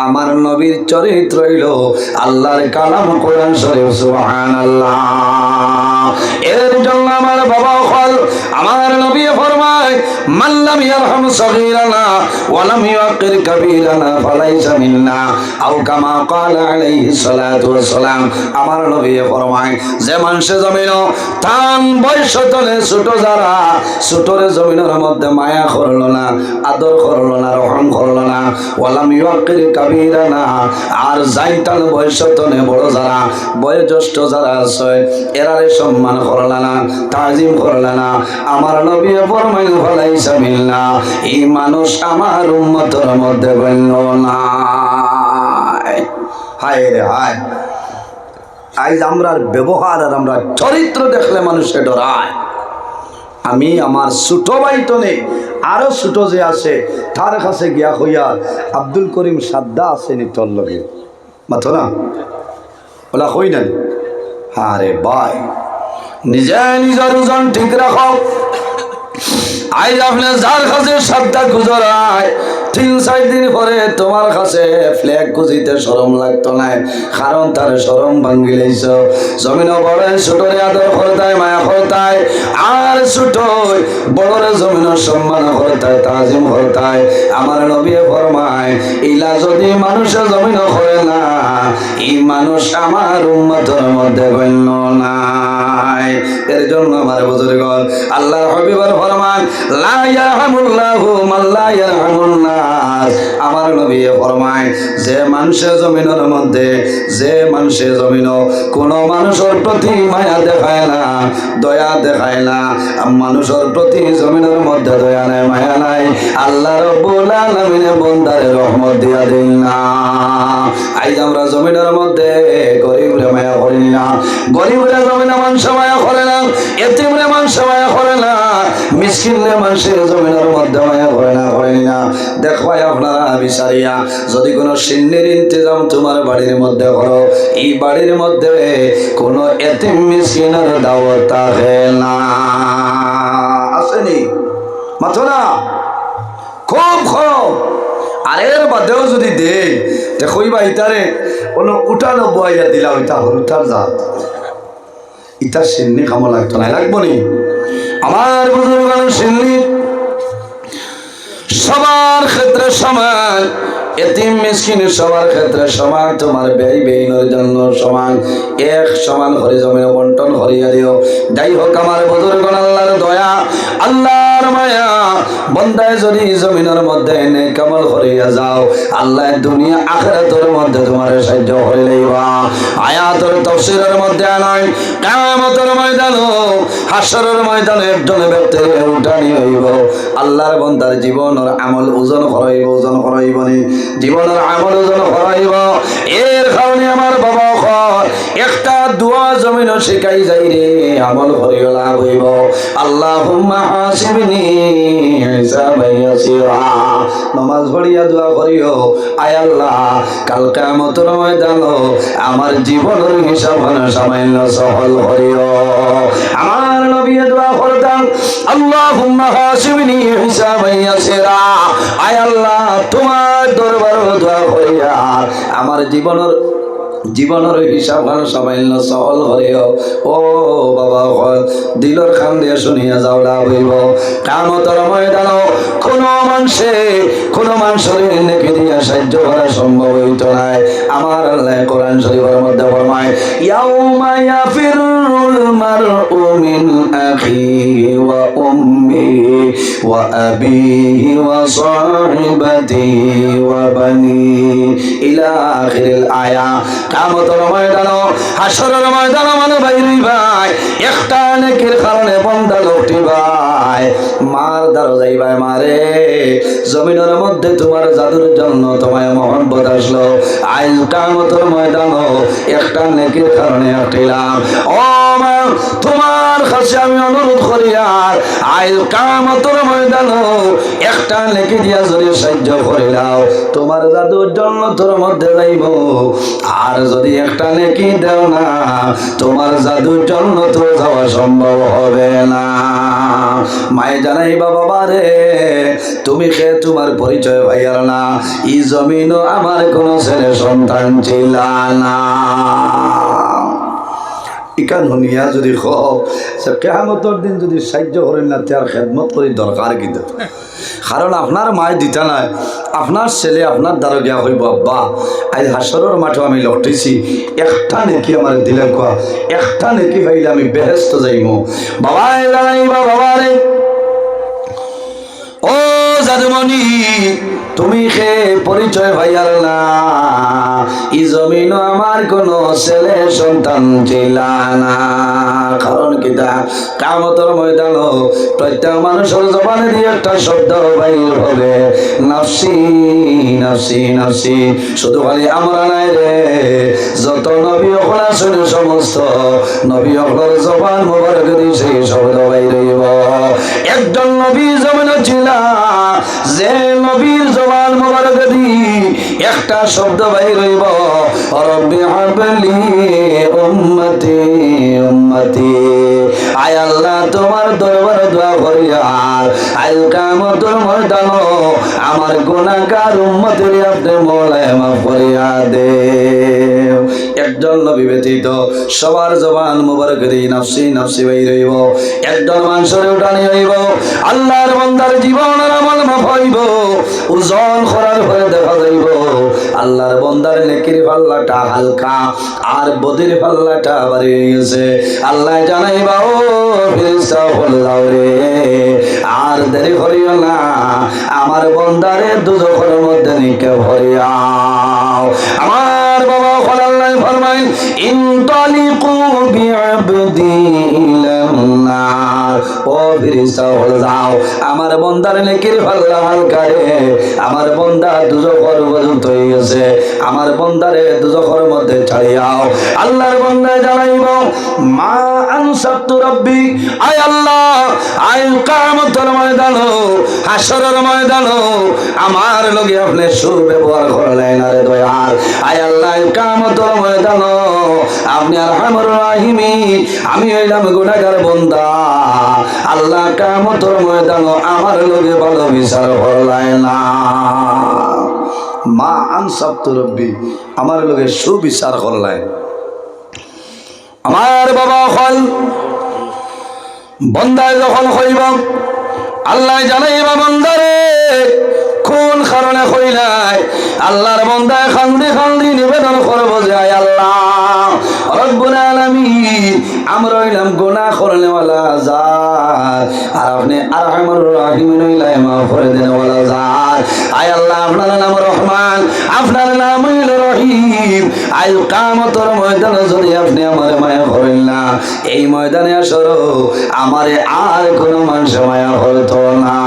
আমার নবীর চরিত্র হইল আল্লাহর কালাম কোরআন শরীফ। সুবহানাল্লাহ। এর জন্য আমার বাবা হল, আমার নবী ফরমায়, মান লাম ইয়ারহাম সগীরানা ওয়া লাম ইউকির কাবীরানা ফালাইসা মিন্না, আও কামা ক্বালা আলাইহিস সালাতু ওয়াস সালাম। আমার নবী ফরমায়, যে মানুষে জমিন তান বয়স তলে ছোট যারা, ছোটরে জমিনের মধ্যে মায়া করলো না, আদর করলো না, রহম করলো না, ওয়ালাম ইউকির কাবীরানা, আর যাইতাল বয়স তলে বড় যারা, বয়োজ্যেষ্ঠ যারা আছে, এরারে সম্মান করলো না, তাজিম করলো না, আমার নবী ফরমায়, ফালাইসা মিন্না, এই মানুষ আমার উম্মতের মধ্যে গণ্য না। হায় রে হায়, আজ আমরা ব্যবহার আর আমরা চরিত্র দেখলে মানুষকে ডরায়। আমি আমার ছোট ভাই তো নেই, আরো ছোট যে আছে তার কাছে গিয়া হইয়া, আব্দুল করিম সাদ্দা আসেনি তোর লগে মাথো না, ওলা হই না। আরে ভাই, নিজে নিজের ওজন ঠিক রাখো। আজ আপনি যার কাছে সাদ্দা গুজরায়, 3-4 দিন পরে তোমার কাছে ফ্ল্যাগ খুঁজিতে শরম লাগতো না, কারণ তার শরম ভাঙ্গি লাইছ। জমিন বড় ছোটরে আদর করতায়, মায়া করতায়, আর ছোট বড়রে জমিন সম্মান করতায়, তাজিম করতায়। আমার নবী ফরমায়, ইলা যদি মানুষের জমিন করে না, এই মানুষ আমার উম্মতের মধ্যে গণ্য নাই। এর জন্য আমার বুজুর্গণ, আল্লাহর হাবিবের ফরমান, লা ইয়ারহামুল্লাহু মান লা ইয়ারহামুন নাস, আমার আমার নবী ফরমায় যে মানুষের জমিনের মধ্যে যে মানুষের জমিন কোন মানুষের প্রতি মায়া দেখায় না দয়া দেখায় না মানুষের প্রতি জমিনের মধ্যে দয়া নাই মায়া নাই আল্লাহ রাব্বুল আলামিনের বান্দারে রহমত দিয়া দেন না আজ আমরা জমিনের মধ্যে গরিবরে মায়া করি না গরিবরে জমিনে মানুষ মায়া করে না এতিমরে মানুষ মায়া করে না মিসকিনরে মানুষের জমিনের মধ্যে মায়া করে না দেখবাই আপনারা বিচারিয়া যদি কোনো সিন্নির ইন্তজাম তোমার বাড়ির মধ্যে করো এই বাড়ির মধ্যে কোনো এতিম মিসকিনের দাওয়াত থাকে না আসেনি মাথো না খুব খুব আর এর বাদেও যদি দেই দেখই বা ইতারে কোনো উঠানো বইয়া দিলা ওইটা হরুতার জাত ইতার সিন্নি খামো লাগতো না লাগবো নি আমার বুজুর্গ সিন্নি সবার ক্ষেত্রে সমান এতিম মিসকিন সবার ক্ষেত্রে সমান তোমার ব্যয় ব্যয়নের জন্য সমান এক সমান হরি জমিনে বন্টন হরিয়া দিও যাই হোক আমার বুজুর্গ আল্লাহর দয়া আল্লাহর মায়া বন্দায় যদি জমিনের মধ্যে এনে কামাল হরিয়া যাও আল্লাহ দুনিয়া আখিরাতের মধ্যে তোমার সাহায্য করে লইবা আয়াতের তাফসীরের মধ্যে আনাই কিয়ামতের ময়দানে হাসরের ময়দানে একজন ব্যক্তির উঠানি হইব আল্লাহর বান্দার জীবনের আমল ওজন করাইব নি জীবনের আমল ওজন করাইব এর কারণে আমার বাবা একটা দোয়া জমিন শিখাই যাই রে আমল করিও লাভ হইব আল্লাহুম্মা হাসিবনি হিসাবান ইয়াসিরা নামাজ পড়িয়া দোয়া করিও আয় আল্লাহ কাল কিয়ামতের ময়দানে আমার জীবনের হিসাব সামান্য সফল করিও আমার নবী দোয়া করতেন আল্লাহুম্মা হাসিবনি হিসাবান ইয়াসিরা আয় আল্লাহ তোমার দরবারে দোয়া করিয়া আমার জীবনের হিসাব সামান্য সফল করিও ও বাবা দিলর খান দিয়ে শুনিয়া যাও লাভ হইব কিয়ামতের ময়দানে কোনো মানুষের নেকি দিয়া সাহায্য করা সম্ভব হইত নাই আমার আল্লাহ কোরআন শরীফের মধ্যে ফরমায় ইয়াউমা ইয়াফিরুল মারউ মিন আখিহি ওয়া উম্মিহি ওয়া আবিহি ওয়া সাহিবাতিহি ওয়া বানিহি ইলা আখিরিল আয়া কিয়ামতের ময়দানে হাসরের ময়দানে মানে ভাই একটা নেকির কারণে বান্দা লোকটি ভাই মার দ্বারা যাইবাই মারে জমিনের মধ্যে তোমার জাদুর জন্য তোমায় মহব্বত আসলো আজ কিয়ামতের ময়দানে একটা নেকির কারণে আটলাম ও মা তোমার কাছে আমি অনুরোধ করি আর আজ কিয়ামতের ময়দানে একটা নেকি দিয়া যদি সাহায্য করে দাও তোমার জাদুর জন্য তোর মধ্যে যাইব আর যদি একটা নেকি দাও না তোমার জাদুর জন্য তো যাওয়া সম্ভব হবে না মায়ে জানাই বাবা রে তুমি কে তোমার পরিচয় ভাইয়ার না এই জমিনও আমার কোনো ছেলে সন্তান ছিল না ইকান হনিয়া যদি কিয়ামতের দিন যদি সাহায্য করেন না তার খেদমত করি দরকার কিন্তু কারণ আপনার মায় দিতা নাই আপনার ছেলে আপনার দ্বারা গিয়া হইব আব্বা আজ হাসরের মাঠে আমি লটেছি একটা নেকি আমার দিলে কোয়া একটা নেকি ভাইলে আমি বেহেস্ত যাইমু বাবা জানাইবা বাবা রে ও জাদুমণি তুমি কে পরিচয় ভাইয়ার না এই জমিন আমার কোন ছেলে সন্তান ছিল না কারণ কিতা কিয়ামতের ময়দানে প্রত্যেক মানুষের জবানে দিয়ে একটা শব্দ বাইর হবে নাফসি নাফসি নাফসি শুধু খালি আমরা নাই রে যত নবী হল আছেন সমস্ত নবী হলের জবান মোবারক দিয়ে সেই শব্দ বাইর হইব একজন নবী জমিনে ছিল যে নবীর জবান মোবারক দি একটা শব্দ বাইর হইব রব্বি হাবলি উম্মতি উম্মতি আয় আল্লাহ তোমার দরবারে দোয়া করি আর আল কিয়ামতের ময়দানে আমার গুনাহগার উম্মতের আপনি মওলায় মাফ করিয়া দে একজন নবী ব্যতীত সবার জবান মোবারক দি নাফসি নাফসি বাইর হইব একজন মানুষের উঠানি হইব আল্লাহর বান্দার জীবনের আমল মাফ হইব ওজন করার পরে দেখা যাইব আল্লাহর বান্দার নেকির পাল্লাটা হালকা আর বদির পাল্লাটা ভারী হয়ে গেছে। আল্লাহ জানাইবা ও ফেরেশতা বলে দাও রে আর দেরি করিও না, আমার বান্দারে দুজখের মধ্যে নিকে ভরিয়াও। আমার বাবা বলে আল্লাহ ফরমায় ইনতালিকু বিআবদি ইলান্নার, ও ফেরেশতা বলে দাও আমার বান্দার নেকির পাল্লা হালকা রে, আমার বান্দা দুজখের পর্যন্ত হয়ে গেছে, আমার বান্দারে দুজখের মধ্যে ছাড়িয়াও। আল্লাহর বান্দা জানাইব মা আনসাতু রাব্বি, আয় আল্লাহ আয় কিয়ামতের ময়দানো হাসরের ময়দানো আমার লগে আপনি সুব্যবহার করলেন না রে দয়াল। আয় আল্লাহ কিয়ামতের ময়দানো আপনি আরহামুর রাহিমিন, আমি হইলাম গুনাহগার বান্দা, আল্লাহ কিয়ামতের ময়দানো আমার লগে ভালো বিচার করলেন না। মা আনসাতু রাব্বি, আমার লগে সুবিচার করলেন। আমার বাবা হল বন্দায় যখন হইব আল্লাহ জানাইবা বন্দারে কোন কারণে হইলাই, আল্লাহর বন্দায় খান্দি খান্দি নিবেদন করব যে আয় আল্লাহ রব্বুল আলামিন আমরা হইলাম গুনাহ করনেওয়ালা জাত, আর আপনি আরহামুর রাহিমিন হইলাই মাফ করে দেনওয়ালা জাত। আয় আল্লাহ আপনার নাম রহমান, আপনার নাম হইল রহিম। আয় কিয়ামতের ময়দানে যদি আপনি আমারে মায়া করেন না, এই ময়দানে আসরো আমারে আর কোনো মানুষ মায়া হতো না।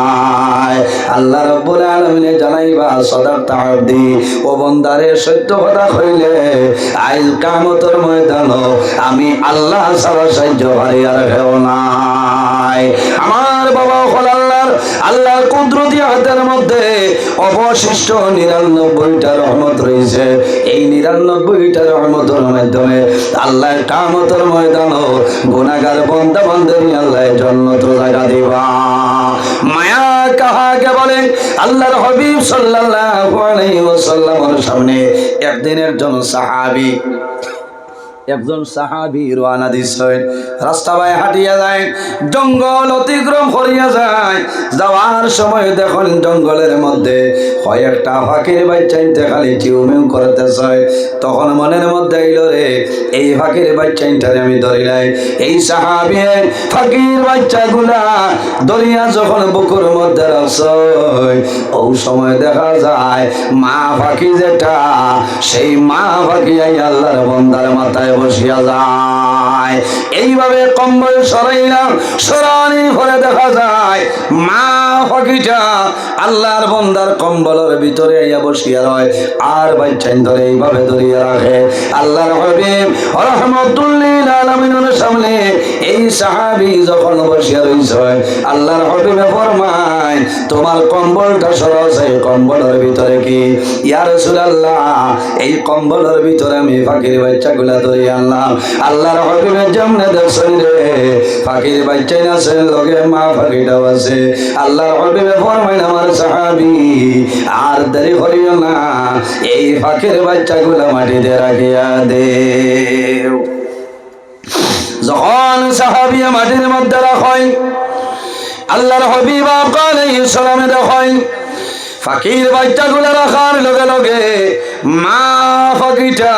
আল্লাহ রাব্বুল আলামিন জানাইবা সাদাকতা আবদি, ও বান্দারে সত্য কথা কইলে আজ কিয়ামতের ময়দানে আমি আল্লাহ ছাড়া সাহায্য হারি আর কেউ নাই। আমার বাবা হল আল্লাহর কুদরতি হাতের মধ্যে অবশিষ্ট ৯৯টা রহমত রয়েছে। এই ৯৯টা রহমতের মাধ্যমে আল্লাহ কিয়ামতের ময়দানে গুনাহগার বান্দা বান্দারে আল্লাহ জান্নাত জায়গা দিবা। মায়া কাহাকে বলে? আল্লাহর হাবিব সাল্লাল্লাহু আলাইহি ওয়াসাল্লামের সামনে একদিনের জন্য একজন সাহাবী রওনা দিছেন, রাস্তা বাই হাঁটিয়া যায়, জঙ্গল অতিক্রম করিয়া যায়। যাওয়ার সময় দেখুন জঙ্গলের মধ্যে কয়েকটা ফাঁকির বাচ্চা খালি টিউমিউ করতেছে। তখন মনের মধ্যে আইল রে এই ফাঁকির বাচ্চাটারে আমি ধরিলাই। এই সাহাবী ফাঁকির বাচ্চাগুলা ধরিয়া যখন বুকুর মধ্যে রাখছে, ওই সময় দেখা যায় মা ফাঁকি যেটা, সেই মা ফাঁকি আল্লাহর বান্দার মাথায় বসিয়া যায়। এইভাবে কম্বল সরাইলাম, সরানি করে দেখা যায় মা ফাঁকিটা আল্লাহর বান্দার কম্বলের ভিতরে আইয়া বসিয়া রয়, আর বাচ্চান ধরে এইভাবে ধরিয়া রাখে। আল্লাহর হাবিব রাহমাতুল লিল আলামিনের সামনে এই সাহাবী যখন বসিয়া রইছে, আল্লাহর হাবিব ফরমায় তোমার কম্বলটা সরাছে, কম্বলের ভিতরে কি? ইয়া রাসূলুল্লাহ এই কম্বলের ভিতরে আমি ফাঁকির বাচ্চাগুলা ধরি আনলাম। আল্লাহর হাবিবের জন্য দেখছেন রে ফাঁকির বাচ্চাই আছে, লগে মা ফাঁকিটাও আছে। আল্লাহর হাবিবে ফরমাইন আমার সাহাবী আর দেরি করিও না, এই ফাঁকির বাচ্চাগুলা মাটিতে রাখিয়া দেও। যখন সাহাবী মাটির মধ্যে রাখেন, আল্লাহর হাবিব আলাইহিস সালাম দেখেন ফাঁকির বাচ্চাগুলা রাখার লগে লগে মা ফাঁকিটা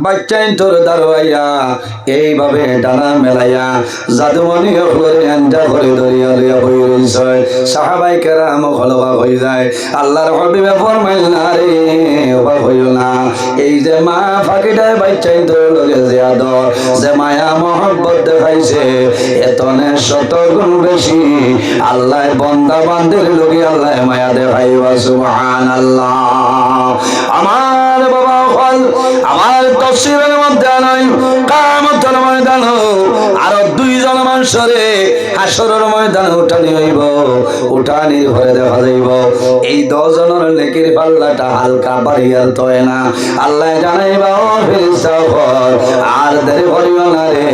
বাচ্চাই তোর দাঁড়াইয়া এইভাবে ডানা মেলাইয়া জাদুমণি হলরে আঞ্জা করে ধরিয়া লইয়া বই রইছে। সাহাবাই কেরাম হলবা হয়ে যায়। আল্লাহর হাবিবে ফরমাইল না রে অবাক হইও না, এই যে মা ফাঁকিটায় বাচ্চাই তোর লগে জিয়াদত যে মায়া মহব্বত দেখাইছে, এতনে ১০০ গুণ বেশি আল্লাহ বান্দা বান্দির লগে আল্লাহ মায়া দেখাইবা। সুবহানাল্লাহ। আমার বাবা হল আমার তাফসীরের মধ্যে নাই কিয়ামতের ময়দানে আরো ২ জন মানুষরে হাসরের ময়দানে উঠানি হইব, উঠানির ঘরে দেখা যাইব এই ১০ জনের নেকির পাল্লাটা হালকা বাড়িয়ার তয় না। আল্লাহ জানাইবা ও ফেরেশতা আর দেরি করিও না রে,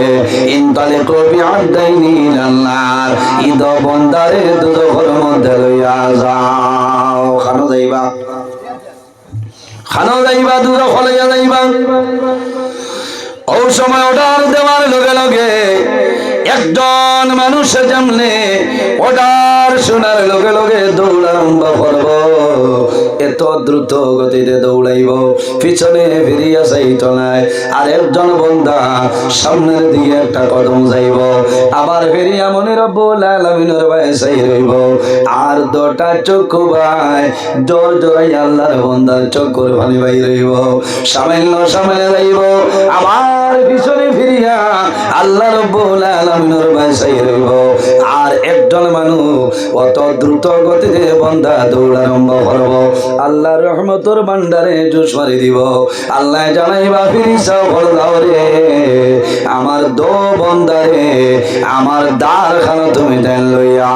ইনতালিকু বিআবদাইনি ইলান্নার, ইদ বন্দারে দুজখের মধ্যে লইয়া যাও। খানো যাইবা দুজখ লইয়া যাইবা। ওই সময় অর্ডার দেওয়ার লগে লগে একজন মানুষে যেমনে অর্ডার শোনার লগে লগে দৌড়ারম্ভ করব, এত দ্রুত গতিতে দৌড়াইব, পিছনে ফিরিয়া যাইত নাই। আর একজন বান্দা সামনের দিকে একটা কদম যাইব, আবার ফিরিয়া মনে রব্বুল আলামিনের ভাই চাই রইব। আর দুটা চক্ষু ভাই জোর জোরাই আল্লাহর বান্দার চক্ষুর পানি ভাই রইব, সামান্য সামনে যাইব, আবার পিছনে ফিরিয়া আল্লাহ রব্বুল আলামিনের ভাই চাই রইব। আর একজন মানুষ অত দ্রুত গতিতে বান্দা দৌড়ারম্ভ করব, আল্লাহর রহমতের ভান্ডারে জোশ মারি দিব। আল্লাহ জানাইবা ফিরিসা বল দাও রে আমার দো বান্দারে, আমার দ্বার খানা তুমি দেন লইয়া।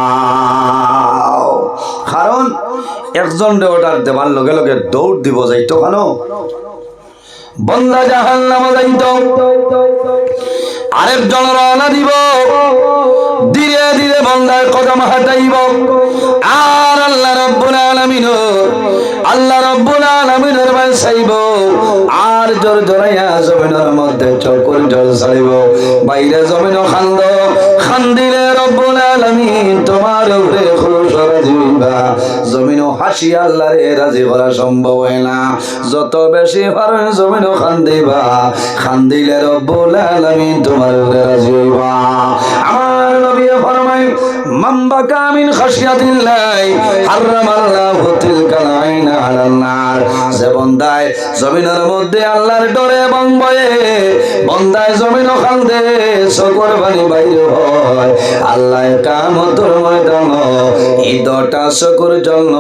কারণ একজন অর্ডার দেবার লগে লগে দৌড় দিব যাইতো, কেন বান্দা জাহান্নামে যাইতো, আরেকজন রওনা দিব, ধীরে ধীরে বান্দার কদম হাঁটাইব। আর আল্লাহ রাব্বুল আলামিনের ভাই চাইব, আর জোর জোরাইয়া জমিনের মধ্যে চকুর জল ছাড়িব, বাইরে জমিন খান্দ, খান্দিলে রব্বুল আলামিন তোমার উপরে খুশ রাজি হইবা। জমিনও হাসি আল্লাহরে রাজি করা সম্ভব হয় না, যত বেশি পারে জমিনও খান্দিবা, খান্দিলে রব্বুল আলামিন তোমার উপরে রাজি হইবা। আমার নবী ফরমায় মান বাকা মিন খাশিয়াতিল্লাহি হারামাল্লাহু তিলকাল আইনা আলান নার। যে বান্দায় জমিনের মধ্যে আল্লাহর ডরে এবং ভয়ে বান্দায় জমিন কান্দে, চোখের পানি বাইর হয়, আল্লাহ কিয়ামতের ময়দানে এই দুটা চোখের জন্য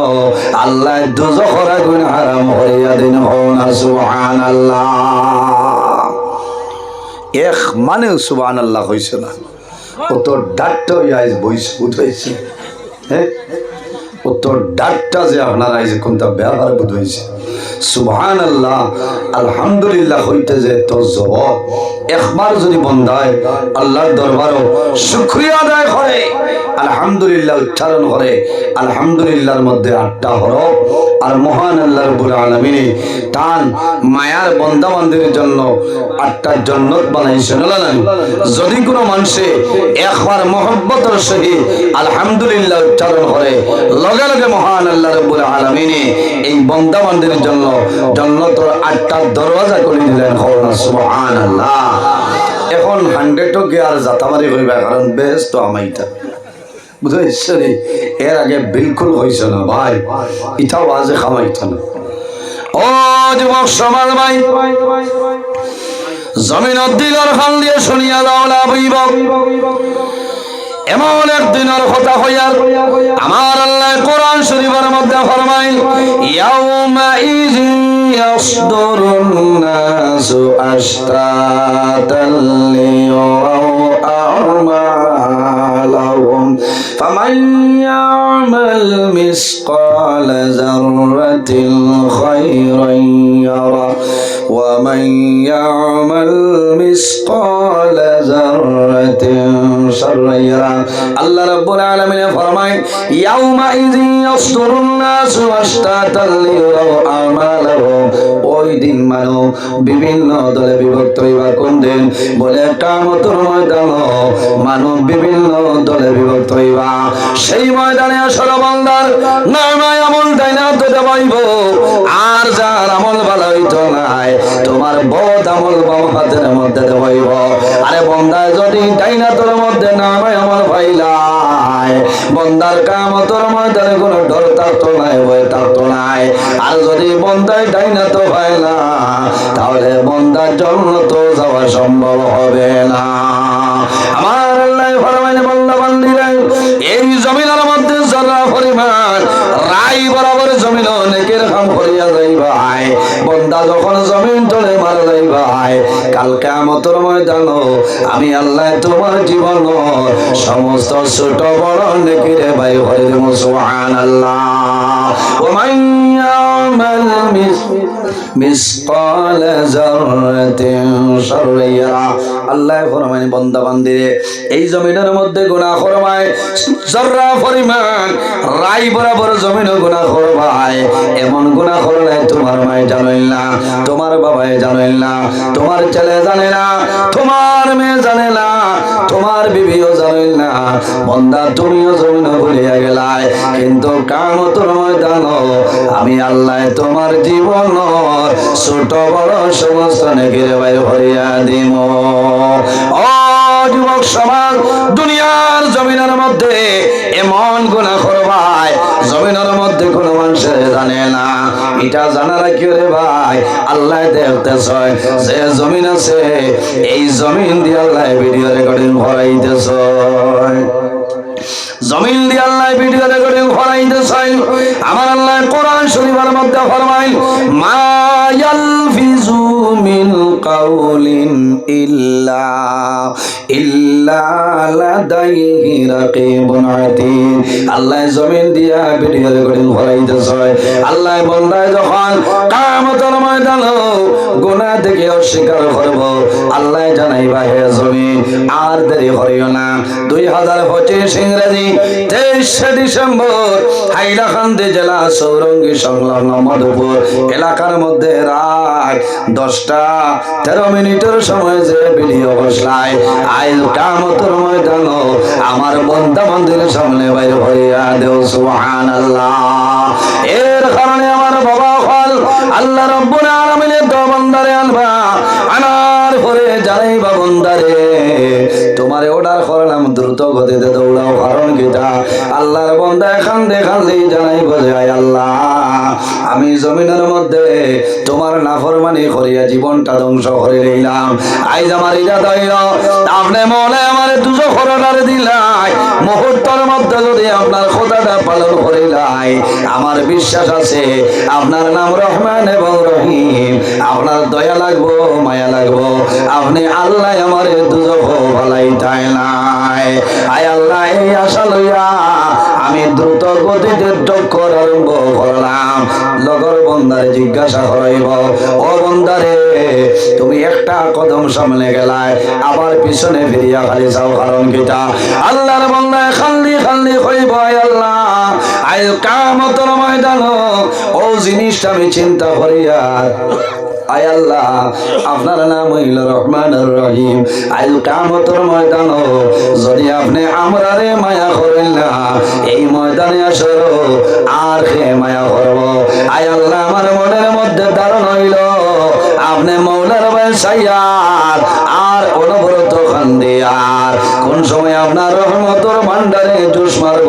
আল্লাহ দোজখের আগুন হারাম করিয়া দিন। হনা সুবহানাল্লাহ। এক মানে সুবহানাল্লাহ হইছে না, কত ডাক্তার আইজ বইস উঠাইছে, হ্যাঁ কত ডাক্তার যে আপনার আইজ কোনটা ব্যবহার বোধ হয়েছে। সুবহানাল্লাহ আলহামদুলিল্লাহ হইতে যে তোর জবাব একবার যদি বন্ধায় আল্লাহর দরবারও শুকরিয়া আদায় করে, আলহামদুলিল্লাহ উচ্চারণ করে, আলহামদুলিল্লাহর মধ্যে 8টা হরফ, আর মহান আল্লাহ রাব্বুল আলামিন তান মায়ার বান্দা বান্দির জন্য 8টা জান্নাত বানাইছেন। যদি কোনো মানুষে একবার মহব্বতের সহিত আলহামদুলিল্লাহ উচ্চারণ করে, লগে লগে মহান আল্লাহ রাব্বুল আলামিন এই বান্দা বান্দির জন্য জান্নাতের 8টা দরওয়াজা করে দিলেন। সুবহানাল্লাহ। এখন 100ও কি আর জাতামারি হইবা, কারণ বেশ তো আমাইটা বুঝাইছে, এর আগে বিলকুল হইছে না ভাই, ইটাও আজ খামাইত না। ও যুবক সমাজ ভাই, জমিনত দিলর খান দিয়ে শুনিয়া দাও লাভ হইব। এমন একদিনের কথা হইয়ার আমার আল্লাহ কোরআন শরীফের মধ্যে ফরমায়, ইয়াউমা ইযি ইয়াসদুরুন নাসু আশতাতাল লিয়ারাউ আ'মালাহুম ফামান ইয়া'মাল মিসকালা যাররাতিন খায়রান ইয়ারা ওয়া মান ইয়া'মাল মিসকালা যাররাতিন শাররান ইয়ারা। আল্লাহ রাব্বুল আলামিন ফরমায়, ইয়াউমা ইযি ইয়াসদুরুন নাসু আশতাতাল লিয়ারাউ আ'মালাহুম। ওই দিন মানুষ বিভিন্ন দলে বিভক্ত হইবা। কোন দিন বলে কিয়ামতের ময়দানে মানুষ বিভিন্ন দলে বিভক্ত হইবা। সেই ময়দানে আসলে বান্দার নামায় আমল দাইনা তো দেবাইব, আর যার আমল ভালো হইতো নাই তোমার বদ আমল বাম হাতের মধ্যে দেবাইব। আরে বান্দায় যদি দাইনা তোর মধ্যে নামায় আমল পাইলাই, বান্দার কিয়ামতের ময়দানে কোনো ডর থাকতো নাই, ভয় থাকতো নাই। আর যদি বান্দায় দাইনা তো হয় না, তাহলে বান্দার জান্নাত যাওয়া সম্ভব হবে না। আমার আল্লাহ ফরমায়, বান্দা বান্দিরা এই জমিনের মধ্যে যারা পরিমাণ রাই বরাবর জমিন নেকের কাম করিয়া যাইবাই, বান্দা যখন জমিন তলে মারা যাইবাই, কাল কিয়ামতের ময়দানে আমি আল্লাহ তোমার জীবন সমস্ত ছোট বড় নেকিরে বাই করে দেব। সুবহানাল্লাহ। ওয়া মান ইয়ামাল মিসকালা যাররাতিন শাররান ইয়ারা। আল্লাহ ফরমায়, বান্দা বান্দিরে এই জমিনের মধ্যে গুনাহ করবায়, জররা পরিমাণ রাই বরাবর জমিন গুনাহ করবায়। এমন গুনাহ করলে তোমার মায়ে জানেন না, তোমার বাবাই জানেন না, তোমার ছেলে জানে না, তোমার মেয়ে জানে না, তোমার আমার বিবিও জানেন না বান্দা তুমিও জমিন ভুলিয়া গেলাই কিন্তু কিয়ামতের ময়দান আমি আল্লাহ তোমার জীবন ছোট বড় সমস্ত নেকির বাইরে ভরিয়া দিব ও যুবক সমাজ দুনিয়ার জমিনের মধ্যে এমন গুনাহ করবাই জমিনের মধ্যে কোনো মানুষের জানে না এটা জানা রাখিও রে ভাই আল্লাহ দেখতেছে যে জমিন আছে এই জমিন দিয়ে আল্লাহ ভিডিও রেকর্ডিং করাইতেছে জমিন দিয়ে আল্লাহ ভিডিও রেকর্ডিং করাইতেছে আমার আল্লাহ কোরআন শরীফের মধ্যে ফরমায় মা ইয়ালফিজু মিন কাউলিন ইল্লা লাদাইহি রাকিবুন আতীদ আল্লাহ জমিন দিয়া ভিডিও রেকর্ডিং করাইতেছে আল্লাহ বান্দায় যখন কিয়ামতের ময়দানে গুনাহ থেকে অস্বীকার করব আল্লাহ জানাইবা হে জমিন আর দেরি করিও না 2025 ইংরেজি 23 ডিসেম্বর হাইলাকান্দি জেলা সৌরঙ্গী সংলগ্ন মধুপুর এলাকার মধ্যে রাত 10:13 সময় যে ভিডিও বসলাই আজ কিয়ামতের ময়দান আমার বান্দা বান্দির সামনে বাইর হইয়া দেও সুবহানাল্লাহ এর কারণে আমার বাবা হল আল্লাহ রাব্বুল আলামিনের তো বান্দারে আনবা আনার পরে জানাইবা বান্দারে তোমারে অর্ডার করলাম দ্রুত গতিতে দৌড়াও কারণ কিটা আল্লাহর বান্দা এখান দেখালেই জানাইব যে আয় আল্লাহ আমি জমিনের মধ্যে তোমার নাফরমানি করিয়া জীবনটা ধ্বংস করে নিলাম আইজ আমার ইরাদা হইল আপনি মনে আমার দুজো খরদার দিলাই মুহূর্তের মধ্যে যদি আপনার কথাটা পালন করিলাই আমার বিশ্বাস আছে আপনার নাম রহমান এবং রহিম আপনার দয়া লাগবো মায়া লাগবো আপনি আল্লাহ আমার দুজো ভালাই তাই নাই আয় আল্লাহ এই আশা লইয়া আমি দ্রুত গতিতে টক্কর আরম্ভ করলাম লগর বন্দারে জিজ্ঞাসা করাইব ও বন্দারে তুমি একটা কদম সামনে গেলাই আবার পিছনে ফিরিয়া খালি যাও কারণ কিটা আল্লাহর বান্দায় খালি খালি কইব আল্লাহ আজ কিয়ামতের ময়দান ও জিনিসটা আমি চিন্তা করিয়া আয় আল্লাহ আপনার নাম হইল রহমানুর রহিম আজ কিয়ামতের ময়দান যদি আপনি আমরারে মায়া করেন না এই ময়দানে আসর আর কে মায়া করব আয় আল্লাহ আমার মনের মধ্যে ধারণ হইল আপনি মৌলার বয়সাইয়ার আর অনবরত খান্দিয়ার কোন সময় আপনার রহমতের ভান্ডারে জোশ মারব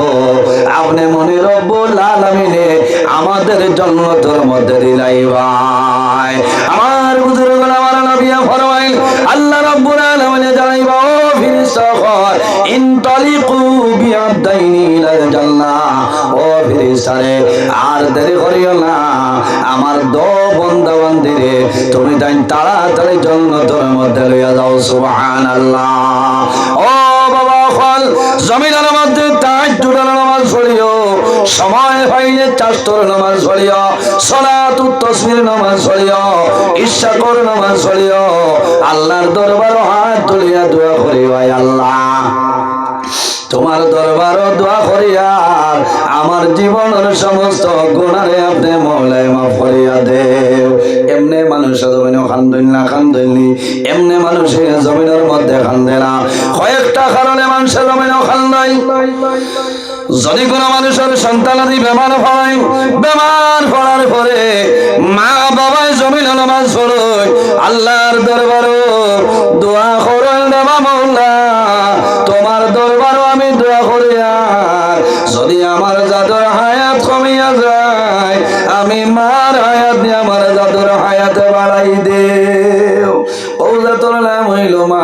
আপনি মনে রব্বুল আলামিনে আমাদের জন্নতের মধ্যে দিলাইবাই আমার বুজুর্গরা আমার নবী ফরমাইল আল্লাহ রাব্বুল আলামিন জানাইবা ও ফেরেশতাগণ ইনতালিকু বিআবদাইনি ইলাল জান্নাহ ও ফেরেশতারে আর দেরি করিও না আমার দো বান্দা বান্দিরে তুমি তাড়াতাড়ি জান্নাতের মধ্যে লইয়া যাও সুবহানাল্লাহ ও বাবা হল জমিনের মধ্যে তাহাজ্জুদের নামাজ পড়িও সময় পাইলে চারটোর নামাজ পড়িও সালাতুত তাসবিহ নামাজ পড়িও ইশাকর নামাজ পড়িও আল্লাহর দরবারে হাত তুলিয়া দোয়া করিও আয় আল্লাহ তোমার দরবার দোয়া করিয়া আমার জীবনের সমস্ত গুনাহে আপনি মওলায় মাফ করিয়া দেও এমনি মানুষ জমিনে খান্দইনি এমনি মানুষে জমিনের মধ্যে খান্দে না কয়েকটা কারণে মানুষের জমিনে খান্দাই যদি কোনো মানুষের সন্তানাদি বেমার হয় বেমার পড়ার পরে মা বাবায় জমিনে নামাজ পড়ে আল্লাহর দরবারে দোয়া করেন দেবা মওলা তোমার দরবারে আমি দোয়া করি আর যদি আমার জাদুর হায়াত কমিয়া যায় আমি মার হায়াত দিয়ে আমার জাদুর হায়াতে বাড়াই দেও ও জাদুর নাম হইল মা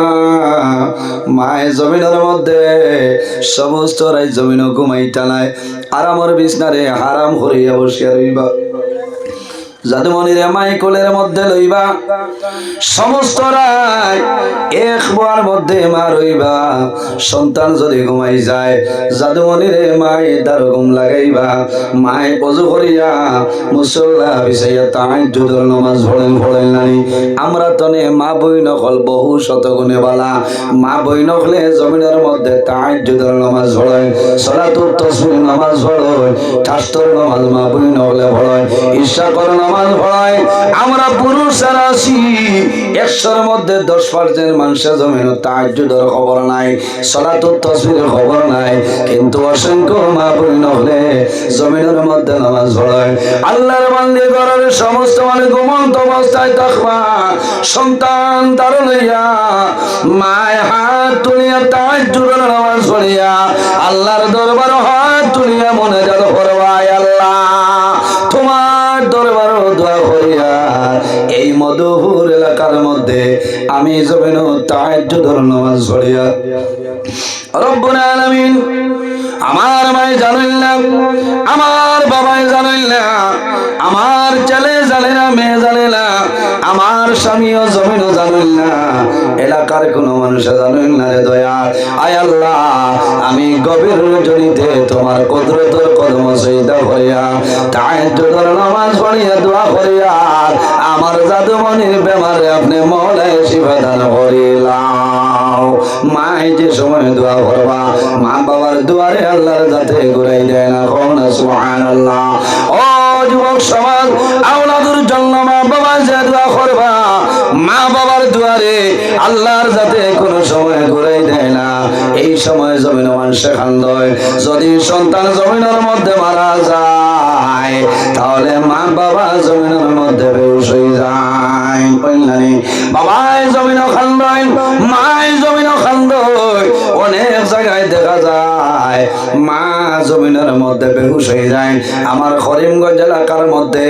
মায়ের জমিনের মধ্যে সমস্ত রাই জমিন ঘুমাই টানায় আরামর বিছনারে হারাম করিয়া বসিয়া রইবা জাদুমণিরে মাই কোলের মধ্যে লইবা সমস্ত রাত একবার মধ্যে মা রইবা সন্তান যদি ঘুমাই যায় জাদুমণিরে মাই দার ঘুম লাগাইবা মাই ওযু করিয়া মুসল্লা বিছাইয়া তাহাজ্জুদের নামাজ পড়েন নাই আমরা তনে মা বই নকল বহু শতগুণে বালা মা বই নকলে জমিনের মধ্যে তাহাজ্জুদের নামাজ পড়েন সালাতুত তাসবিহ নামাজ পড়েন ঠাস্তর নামাজ মা বই নকলে পড়েন ইশা কর নামাজ নামাজ পড়ায় আমরা পুরুষের আছি 100-র মধ্যে 10% মানুষের জমিন তাহাজ্জুদের খবর নাই, সালাতুত তাসবিহের খবর নাই, কিন্তু অসংখ্য মা বোন হলে জমিনের মধ্যে নামাজ পড়ায়। আল্লাহর বান্দা ঘরের সমস্ত মানে ঘুমন্ত অবস্থায় থাকবা, সন্তান তার লইয়া মায় হাত তুলিয়া তাহাজ্জুদের নামাজ পড়িয়া আল্লাহর দরবার হাত তুলিয়া মুনাজাত করবা, আল্লাহ তোমার দরবার দোয়া করিয়া এই মধুপুর এলাকার মধ্যে আমি জমিন তাহাজ্জুদের নামাজ পড়িয়া রব্বুল আলামিন আমার মাই জানেন না, আমার বাবাই জানেন না, আমার ছেলে জানে না, মেয়ে জানে না, আমার স্বামীও জমিনও জানেন না, এলাকার কোনো মানুষ জানেন না রে দয়া। আয় আল্লাহ আমি গভীর রজনীতে তোমার কুদরতের কদম সিজদা করিয়া তাহাজ্জুদের নামাজ পড়িয়া দোয়া করিয়া আমার জাদুমনির বেমারে আপনি মওলায়ে শিফা দান করিলাম। মাই যে সময় দোয়া করবা মা বাবার দুয়ারে আল্লাহর যাতে ঘুরাই দেয় না, কোনা সুবহানাল্লাহ। ও যুবক সমাজ, আওলাদের জন্য মা বাবা যে দোয়া করবা মা বাবার দুয়ারে আল্লাহর যাতে কোনো সময় ঘুরাই দেয় না, এই সময় জমিন মানুষে খান্দয়। যদি সন্তান জমিনের মধ্যে মারা যায় তাহলে মা বাবা জমিনের মধ্যে বেহুশ হয়ে যায়, বাবাই জমিন খান্দয়, মাই জমিন খান্দয়। অনেক জায়গায় দেখা যায় মা জমিনের মধ্যে বেহুশ হয়ে যায়। আমার করিমগঞ্জ এলাকার মধ্যে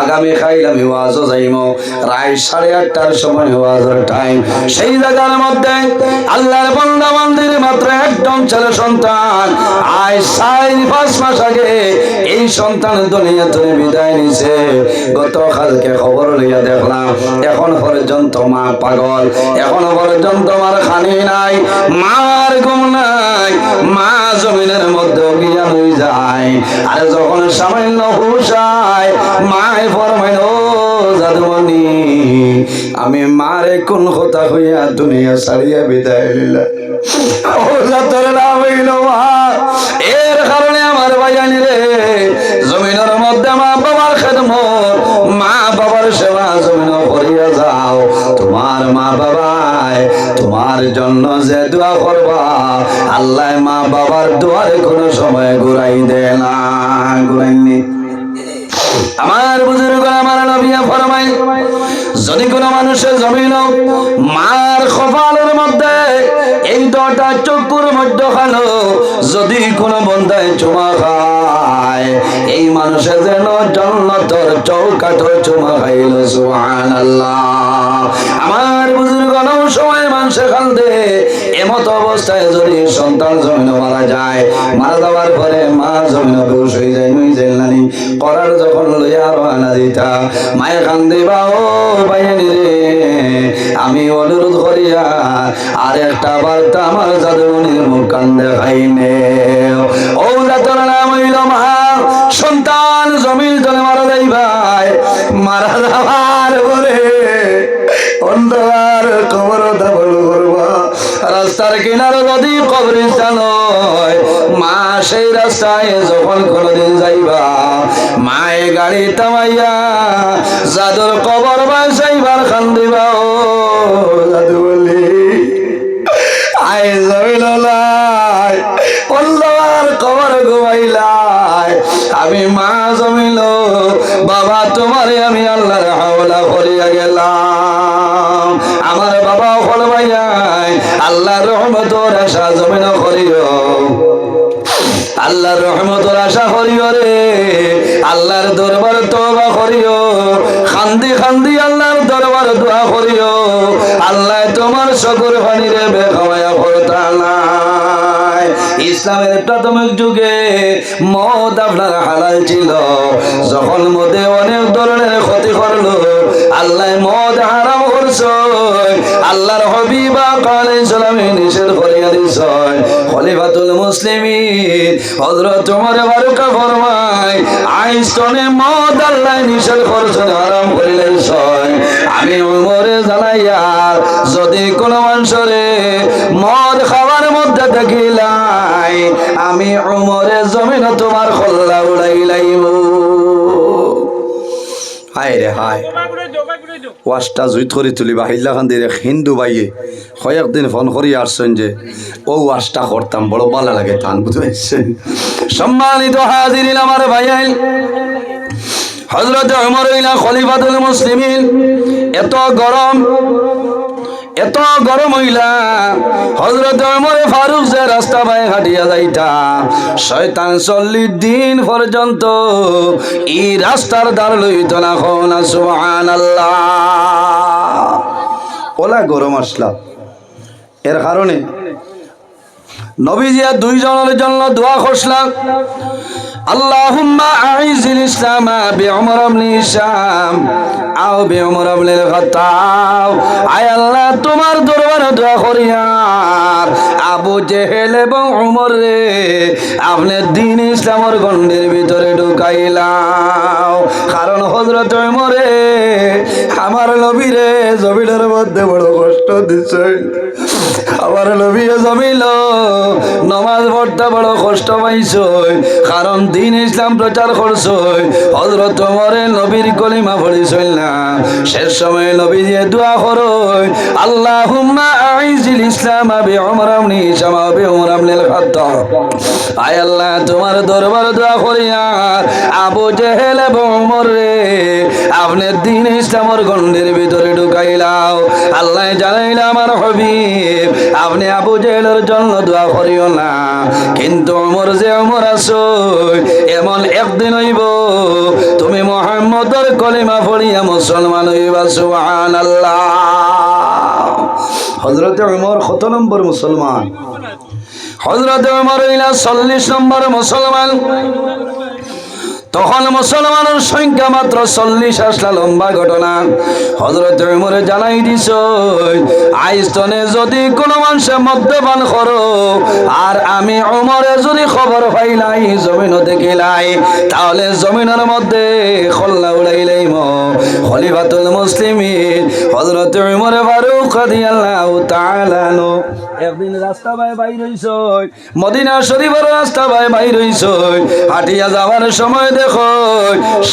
আগামী খাইল আমি ওয়াজও যাইমো রায় 8:30টার সময় ওয়াজের টাইম। সেই জায়গার মধ্যে আল্লাহর বান্দা বান্দির মাত্র একজন ছেলে সন্তান, আজ 4-5 মাস আগে এই সন্তান দুনিয়া থেকে বিদায় নিছে। গতকালকে খবর লইয়া দেখলাম এখন পর্যন্ত মা পাগল, এখন পর্যন্ত মার খানি নাই, মার ঘুম নাই, মা জমিনের মধ্যে অজ্ঞান হয়ে যায়। আর যখন সামান্য হুঁশ আয় মা ফরমাইল, ও জাদুমণি আমি মারে কোন কথা হইয়া দুনিয়া ছাড়িয়া বিদায় লইলা, ও জাতর নাম হইল মা। এর কারণে আমার ভাইয়ানি রে জমিনের মধ্যে মা বাবার খেদমত মা বাবার সেবা জমিন করিয়া যাও। তোমার মা বাবায় তোমার জন্য যে দোয়া করবা আল্লাহ মা বাবার দোয়ারে কোনো সময় ঘুরাই দেয় না, ঘুরাইনি। আমার বুজুর্গ আমার নবী ফরমাই, যদি কোন মানুষের জমিন মার কপালের মধ্যে এই 2টা চক্ষুর মধ্যে খালো যদি কোন বন্দায় চুমা খায় এই মানুষের যেন জান্নাতের চৌকাঠ চুমা খাইল, সুবহানাল্লাহ। আমার বুজুর্গ সময় মানুষে খালদে এমত অবস্থায় যদি সন্তান জমিন মারা যায়, মারা যাওয়ার পরে মা জমিন বেহুশ হয়ে যায়, নই জেলনানি করার যখন লইয়া রওনা দিতা মায়ে কান্দিবা, ও ভাইয়ানি রে আমি অনুরোধ করিয়া আর একটা বার্তা আমার জাদুমণির মুখ কান দেখাইনে। ও জাতর নাম হইল মা। সন্তান জমিন তলে মারা যাই ভাই, মারা যাওয়ার পরে অন্ধকার কবর দাবল করবা, রাস্তার কিনারে যদি কবরস্থান হয় মা সেই রাস্তায় যখন কোনদিন যাইবা মায়ে গাড়ি থামাইয়া জাদুর কবর বাসাইবার কান্দিবা, ও জাদু বলি আয় জমিন লাই অন্ধকার কবর ঘুমাইলাই, আমি মা জমিল বাবা তোমারে আমি আল্লাহর হাওলা করিয়া গেলাম। আমার বাবা ফল ভাইয়াই আল্লাহর রহমতের আশা জমিন করিও, আল্লাহর রহমতের আশা করিও রে, আল্লাহর দরবার তওবা করিও, খান্দি খান্দি আল্লাহর দরবার দোয়া করিও। আল্লাহ তোমার শকর পানি রে বেখাওয়া করতা নাই। ইসলামের প্রাথমিক যুগে মদ আপনার হালাল ছিল, যখন মদে অনেক ধরনের ক্ষতি করলো আল্লাহ মদ হারাম করছে, আল্লাহর হাবিব আলাইহিস সালাম নিষেধ করিয়া দিয়েছে। খলিফাতুল মুসলিমিন হযরত ওমর ফারুক ফরমায় আইস্তনে মদ আল্লাহ নিষেধ করছেন, হারাম করিলেছে। আমি ওমরে জানাইয়া যদি কোন মানুষরে মদ খাওয়ার মধ্যে দেখিলাই আমি ওমরে জমিন তোমার খল্লা উড়াই লাইব। হায় রে হায় ওয়াজটা জুইত করে তুলিবা হিল্লাখান দিয়ে হিন্দু ভাইয়ে কয়েকদিন ফোন করি আসছেন যে ও ওয়াজটা করতাম বড় ভালো লাগে তান বুঝতে সম্মানিত হাজিরিন আমার ভাইয়াই হযরত ওমর ইলা খলিফাতুল মুসলিমিন এত গরম হইলা হযরত ওমর ফারুক যে রাস্তা বাই হাঁটিয়া যাইতা শয়তান 40 দিন পর্যন্ত এই রাস্তার দ্বার লইত না কোনা সুবহানাল্লাহ ওলা গরম আসলা এর কারণে নবীজি দুইজনের জন্য দোয়া করলেন আল্লাহুম্মা আইজিল ইসলামা বিউমর ইবনে হিশাম আও বিউমর ইবনে খাত্তাব আয় আল্লাহ তোমার দরবারে দোয়া করি আর আবু জেহেল এবং উমর রে আপনি দ্বীন ইসলামের গণ্ডির ভিতরে ঢুকাইলাও কারণ হযরত উমরে আমার নবীরে জমিনের মধ্যে বড় কষ্ট দিছে আমার নবী জমিল নামাজ পড়তে বড় কষ্ট পাইছো কারণ দ্বীন ইসলাম প্রচার করছো হযরত ওমরে নবীর কলিমা পড়িছিল না শেষ সময় নবী যে দোয়া করো আল্লাহুম্মা আইজিল ইসলাম বিউমর ইবনে হিশাম বিউমর ইবনে খাত্তাব আয় আল্লাহ তোমার দরবারে দোয়া করি আর আবু জেহেল এবং উমর রে আপনি দ্বীন ইসলামের গণ্ডির ভিতরে ঢুকাইলাও আল্লাহ জানাইলা আমার হাবিব আপনি আবু জেহেলের জন্য দোয়া করিও না কিন্তু উমর যে উমর আছো এমন একদিন হইব তুমি মুহাম্মদের কলিমা পড়িয়া মুসলমান হইবা সুবহানাল্লাহ হযরত উমর কত নম্বর মুসলমান হযরত উমর হইলা 40 নম্বর মুসলমান তখন মুসলমানের সংখ্যা মাত্র 40 আসলা লম্বা ঘটনা হযরত উমরে জানাই দিছ আইস্তনে যদি কোনো মানুষে মদ্যপান করো আর আমি উমরে যদি খবর পাইলাই জমিন দেখিলাই তাহলে জমিনের মধ্যে খল্লা উড়াইলাইম খলিফাতুল মুসলিমিন হযরত উমর ফারুক রাদিয়াল্লাহু তাআলা আনহু একদিন রাস্তা বাইর হইছ মদিনা শরীফের রাস্তা বাইর হইছ হাঁটিয়া যাওয়ার সময় দেখো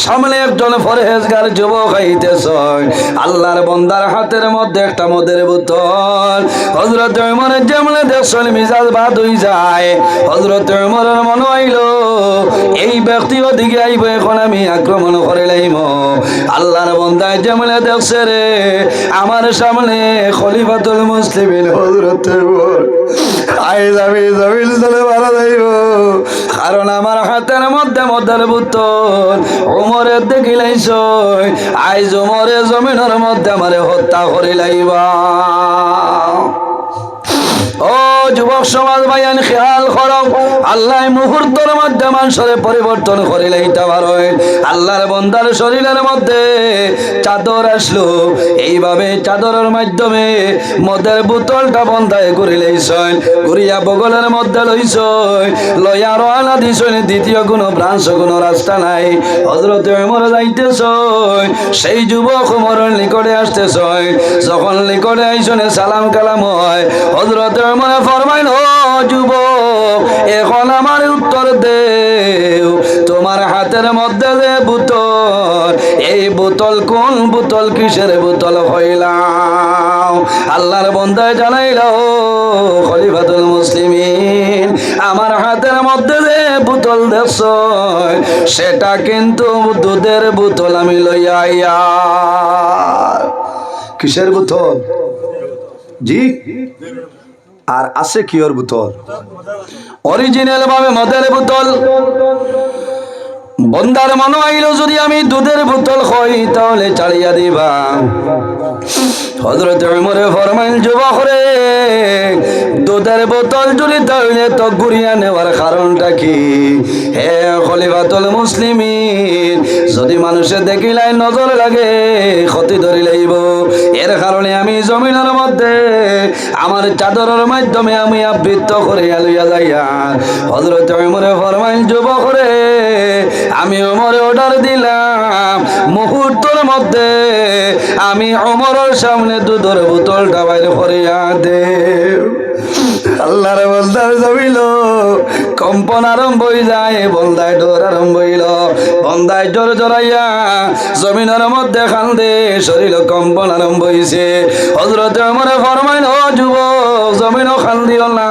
সামনে একজন পরহেজগার যুবক আইতেছে আল্লাহর বান্দার হাতের মধ্যে একটা মদের বোতল হযরত ওমরের যেমনে দেখছেন মিজাজ বাদ হয়ে যায় হযরত ওমরের মনে হইল এই ব্যক্তি ওদিকে আইব এখন আমি আক্রমণ করে লাইম আল্লাহর বান্দা যেমনে দেখছে রে আমার সামনে খলিফাতুল মুসলিমিন হযরত ওমর আইজ আমি জমিন চলে মারা যাইব কারণ আমার হাতের মধ্যে মদের বোতল ওমরের দেখিলাইছ আইজ ওমরে জমিনের মধ্যে আমারে হত্যা করে লাইবা ও যুবক সমাজ ভাইয়ান খেয়াল করো আল্লাহ মুহূর্তের মধ্যে মানুষের পরিবর্তন করে লাইতে পারে আল্লাহর বান্দার শরীরের মধ্যে চাদর আসলো এইভাবে চাদরের মাধ্যমে মদের বোতলটা বন্ধায় করে লইছেন ঘুরিয়া বগলের মধ্যে লইছেন লইয়া রওনা দিছেন দ্বিতীয় কোনো ব্রাঞ্চ কোনো রাস্তা নাই হযরত ওমর যাইতেছেন সেই যুবক ওমরের নিকটে আসতেছেন যখন নিকটে আইছেন সালাম কালাম হয় হযরত ওমর ফরমাইল ও যুবক এখন আমার উত্তর দেও তোমার হাতের মধ্যে যে বোতল এই বোতল কোন বোতল কিসের বোতল হইলাম আল্লাহর বান্দা জানাইল খলিফাতুল মুসলিমিন আমার হাতের মধ্যে যে বোতল দেখছ সেটা কিন্তু দুধের বোতল আমি লইয়া আইয়া কিসের বোতল জি আর আছে কিওর বোতল অরিজিনাল ভাবে মদের বোতল বন্দার মনে আইলো যদি আমি দুধের বোতল খাই তাহলে চালিয়ে দিবা হযরত ওমর ফরমাইল যুবক রে দুধের বোতল যদি তাহলে তো ঘুরিয়ে নেওয়ার কারণটা কি হে খলিফাতুল মুসলিমিন যদি মানুষে দেখিলাই নজর লাগে ক্ষতি ধরি লাইব এর কারণে আমি জমিনের মধ্যে আমার চাদরের মাধ্যমে আমি আবৃত করে লইয়া যাইয়া হযরত ওমর ফরমাইল যুবক রে আমি ওমরে অর্ডার দিলাম মুহূর্তের মধ্যে আমি ওমরের সামনে দুধের বোতলটা বাইরে করিয়া দে আল্লাহর বান্দার জমিল কম্পন আরম্ভ হয়ে যায়, বন্দায় ডোর আরম্ভ হইল, বন্দায় জোর জড়াইয়া জমিনের মধ্যে খান্দে, শরীর কম্পন আরম্ভ হইছে। হযরতে ওমর ফরমাইল, ও যুবক, জমিনও খান্দিও না,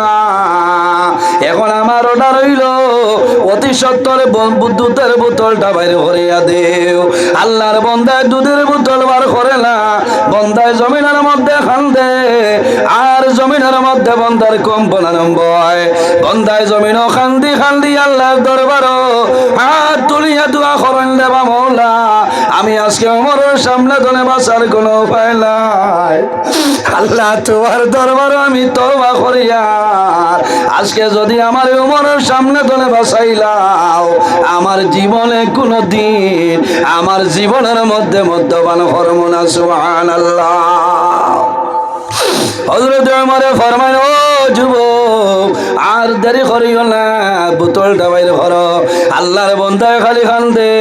এখন আমার অর্ডার হইল অতি সত্তরে দুধের বোতলটা বাইর করিয়া দেও। আল্লাহর বন্দায় দুধের বোতল বার করে না, বন্দায় জমিনের মধ্যে খান্দে, আর জমিনের মধ্যে বন্দার কম্পন আরম্ভ হয়। বন্দায় জমিনও খান্দি খান্দি আল্লাহর দরবারও হাত তুলিয়া দোয়া করেন, দেবা মওলা, আমি আজকে ওমরের সামনে ধরে বাঁচার কোনো উপায় নাই। আল্লাহ, তোমার দরবারও আমি তওবা করিয়া আজকে যদি আমার ওমরের সামনে ধরে বাঁচাইলাও, আমার জীবনে কোনো দিন আমার জীবনের মধ্যে মদ্যপান করব না। সুবহানাল্লাহ। হযরত ওমরে ফরমায়, ও যুবক, আর দেরি করিও না, বোতলটা বাইর করো। আল্লাহর বন্দায় খালি খান্দে,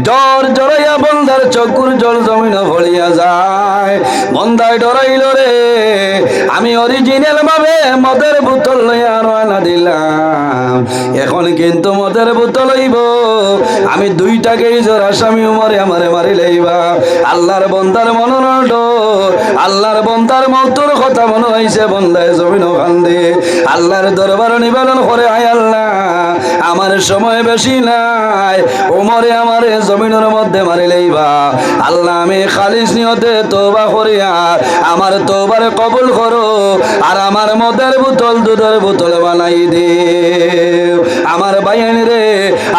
জ্বর জড়াইয়া বন্দার চকুর জল জমিনে ভরিয়া যায়। বন্দায় ডরাইল, রে আমি অরিজিনাল ভাবে মদের বোতল লইয়া রওনা দিলাম, এখন কিন্তু মদের বোতল হইব, আমি দুইটাকেই জোর আসামি উমরে আমারে মারি লইবা। আল্লাহর বন্দার মনোনর ডর, আল্লাহর বন্দার মৌতর কথা মনে হইছে, বন্দায় জমিন কান্দে, আল্লাহর দরবার নিবেদন করে, আয় আল্লাহ, আমার সময় বেশি নাই, ওমরে আমারে জমিনের মধ্যে মারি লইবা। আল্লাহ, আমি খালিস নিয়তে তওবা করি, আর আমার তওবারে কবুল করো, আর আমার মদের বোতল দুধের বোতল বানাই দিও। আমার বাইন রে,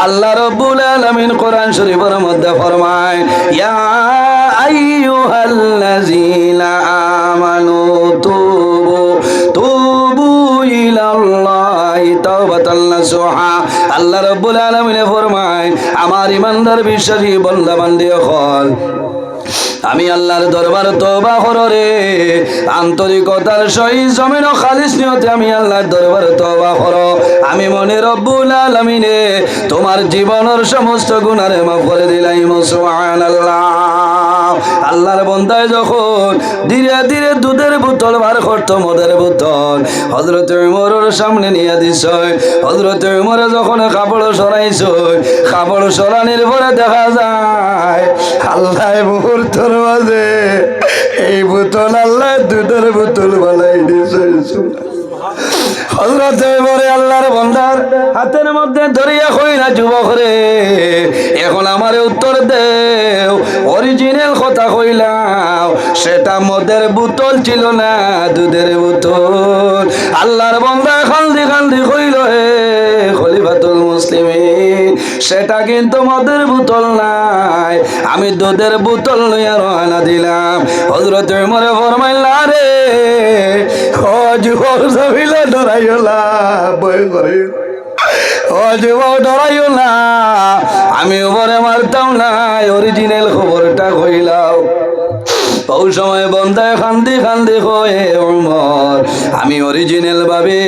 আল্লাহ রাব্বুল আলামিন কোরআন শরীফের মধ্যে ফরমায়, ইয়া আইয়ুহাল্লাযীনা আমানু তুবু ইলাল্লাহি তাওবাতান নাসুহা। আল্লাহ রাব্বুল আলামিন ফরমায়, আমার ইমানদার বিশ্বাসী বান্দা বান্দি হল, আমি আল্লাহর দরবার তওবা করো রে, আন্তরিকতার সহিত জমিন ও খালিস নিয়তে আমি আল্লাহর দরবার তওবা করো, আমি মনে রব্বুল আলামিনে তোমার জীবনের সমস্ত গুনাহ মাফ করে দিলাম। সুবহানাল্লাহ। আল্লাহর বন্দায় যখন ধীরে ধীরে দুধের বোতল বার করতো, মদের বোতল হযরত ওমরের সামনে নিয়ে দিছ। হযরত ওমরে যখন কাপড় সরাইছ, কাপড় সরানির পরে দেখা যায় আল্লাহ মুহূর্তের মাঝে এই বোতল আল্লাহ দুধের বোতল বানাই দিয়েছে। হযরত ওমরে আল্লাহর বান্দার হাতের মধ্যে ধরিয়া কইলা, যুবক রে, এখন আমারে উত্তর দেও, অরিজিনাল কথা কইলাও, সেটা মদের বোতল ছিল না, দুধের বোতল। আল্লাহর বান্দা খান্দি খান্দি কইল, হে খলিফাতুল মুসলিমিন, সেটা কিন্তু মদের বোতল নাই, আমি দুধের বোতল লইয়া রওনা দিলাম। হযরত ওমরে ফরমাইলা, রে ও যুবক, জমিলা ডরাইও না, ভয় করে, ও যুবক ডরাইও না, আমি ওমরে মারতাম না, অরিজিনাল খবরটা কইলাও। ওই সময় বন্দায় খান্দি খান্দি কয়ে, ওমর, আমি অরিজিনাল ভাবে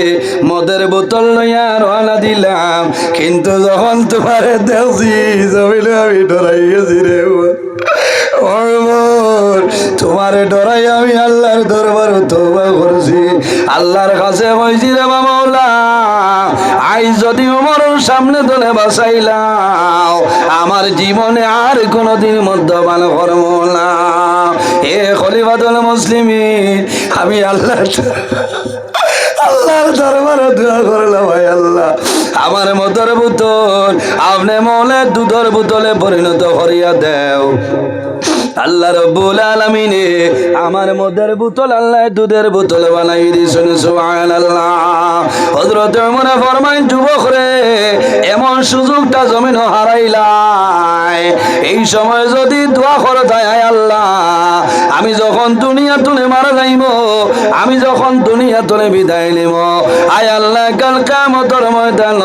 মদের বোতল লইয়া রওনা দিলাম, কিন্তু যখন তোমারে দেখছি জমিলে আমি ডরাই গেছি রে ওমর, তোমারে ডরাই আমি আল্লাহর দরবার তওবা করছি, আল্লাহর কাছে কইছি, রে মাওলা, আই যদি ওমরের সামনে ধরে বাঁচাইলাও, আমার জীবনে আর কোনোদিন মদ্যপান করব না। এ খলিফাতুল মুসলিমিন, আমি আল্লাহর দরবারে দোয়া করলাম, ভাই আল্লাহ, আমার মদের বোতল আপনি মৌলে দুধের বোতলে পরিণত করিয়া দেও। আল্লাহ রাব্বুল আলামিনে আমার মদের বোতল আল্লাহ দুধের বোতল বানাই দিয়েছেন। সুবহানাল্লাহ। হযরত ওমর ফরমায়, যুবক রে, এমন সুযোগটা জমিন হারাইলাই, এই সময় যদি দোয়া করো, তাই আয় আল্লাহ, আমি যখন দুনিয়া তুলে মারা যাইব, আমি যখন দুনিয়া তুলে বিদায় নিব, আয় আল্লাহ, কাল কিয়ামতের ময়দান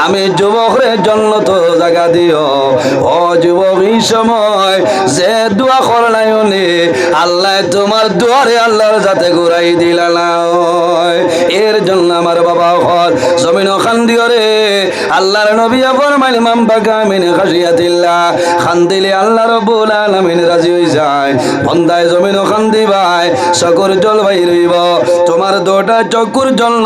আমি যুবক রে জান্নাত জায়গা দিও। ও যুবক, এই সময় যে দোয়া করলাই নে আল্লাহ তোমার দুয়ারে আল্লাহর যাতে ঘুরাই দিলা না এর জন্য আমার বাবা হল জমিন খান্দিও রে আল্লাহর নবী ফরমাইল মান বাকা মিন খাশিয়াতিল্লাহ খান্দিলে আল্লাহ রাব্বুল আলামিন রাজি হই যায় বন্দায় জমিন খান্দি ভাই চকুর জল ভাই রইব তোমার দুটা চকুর জল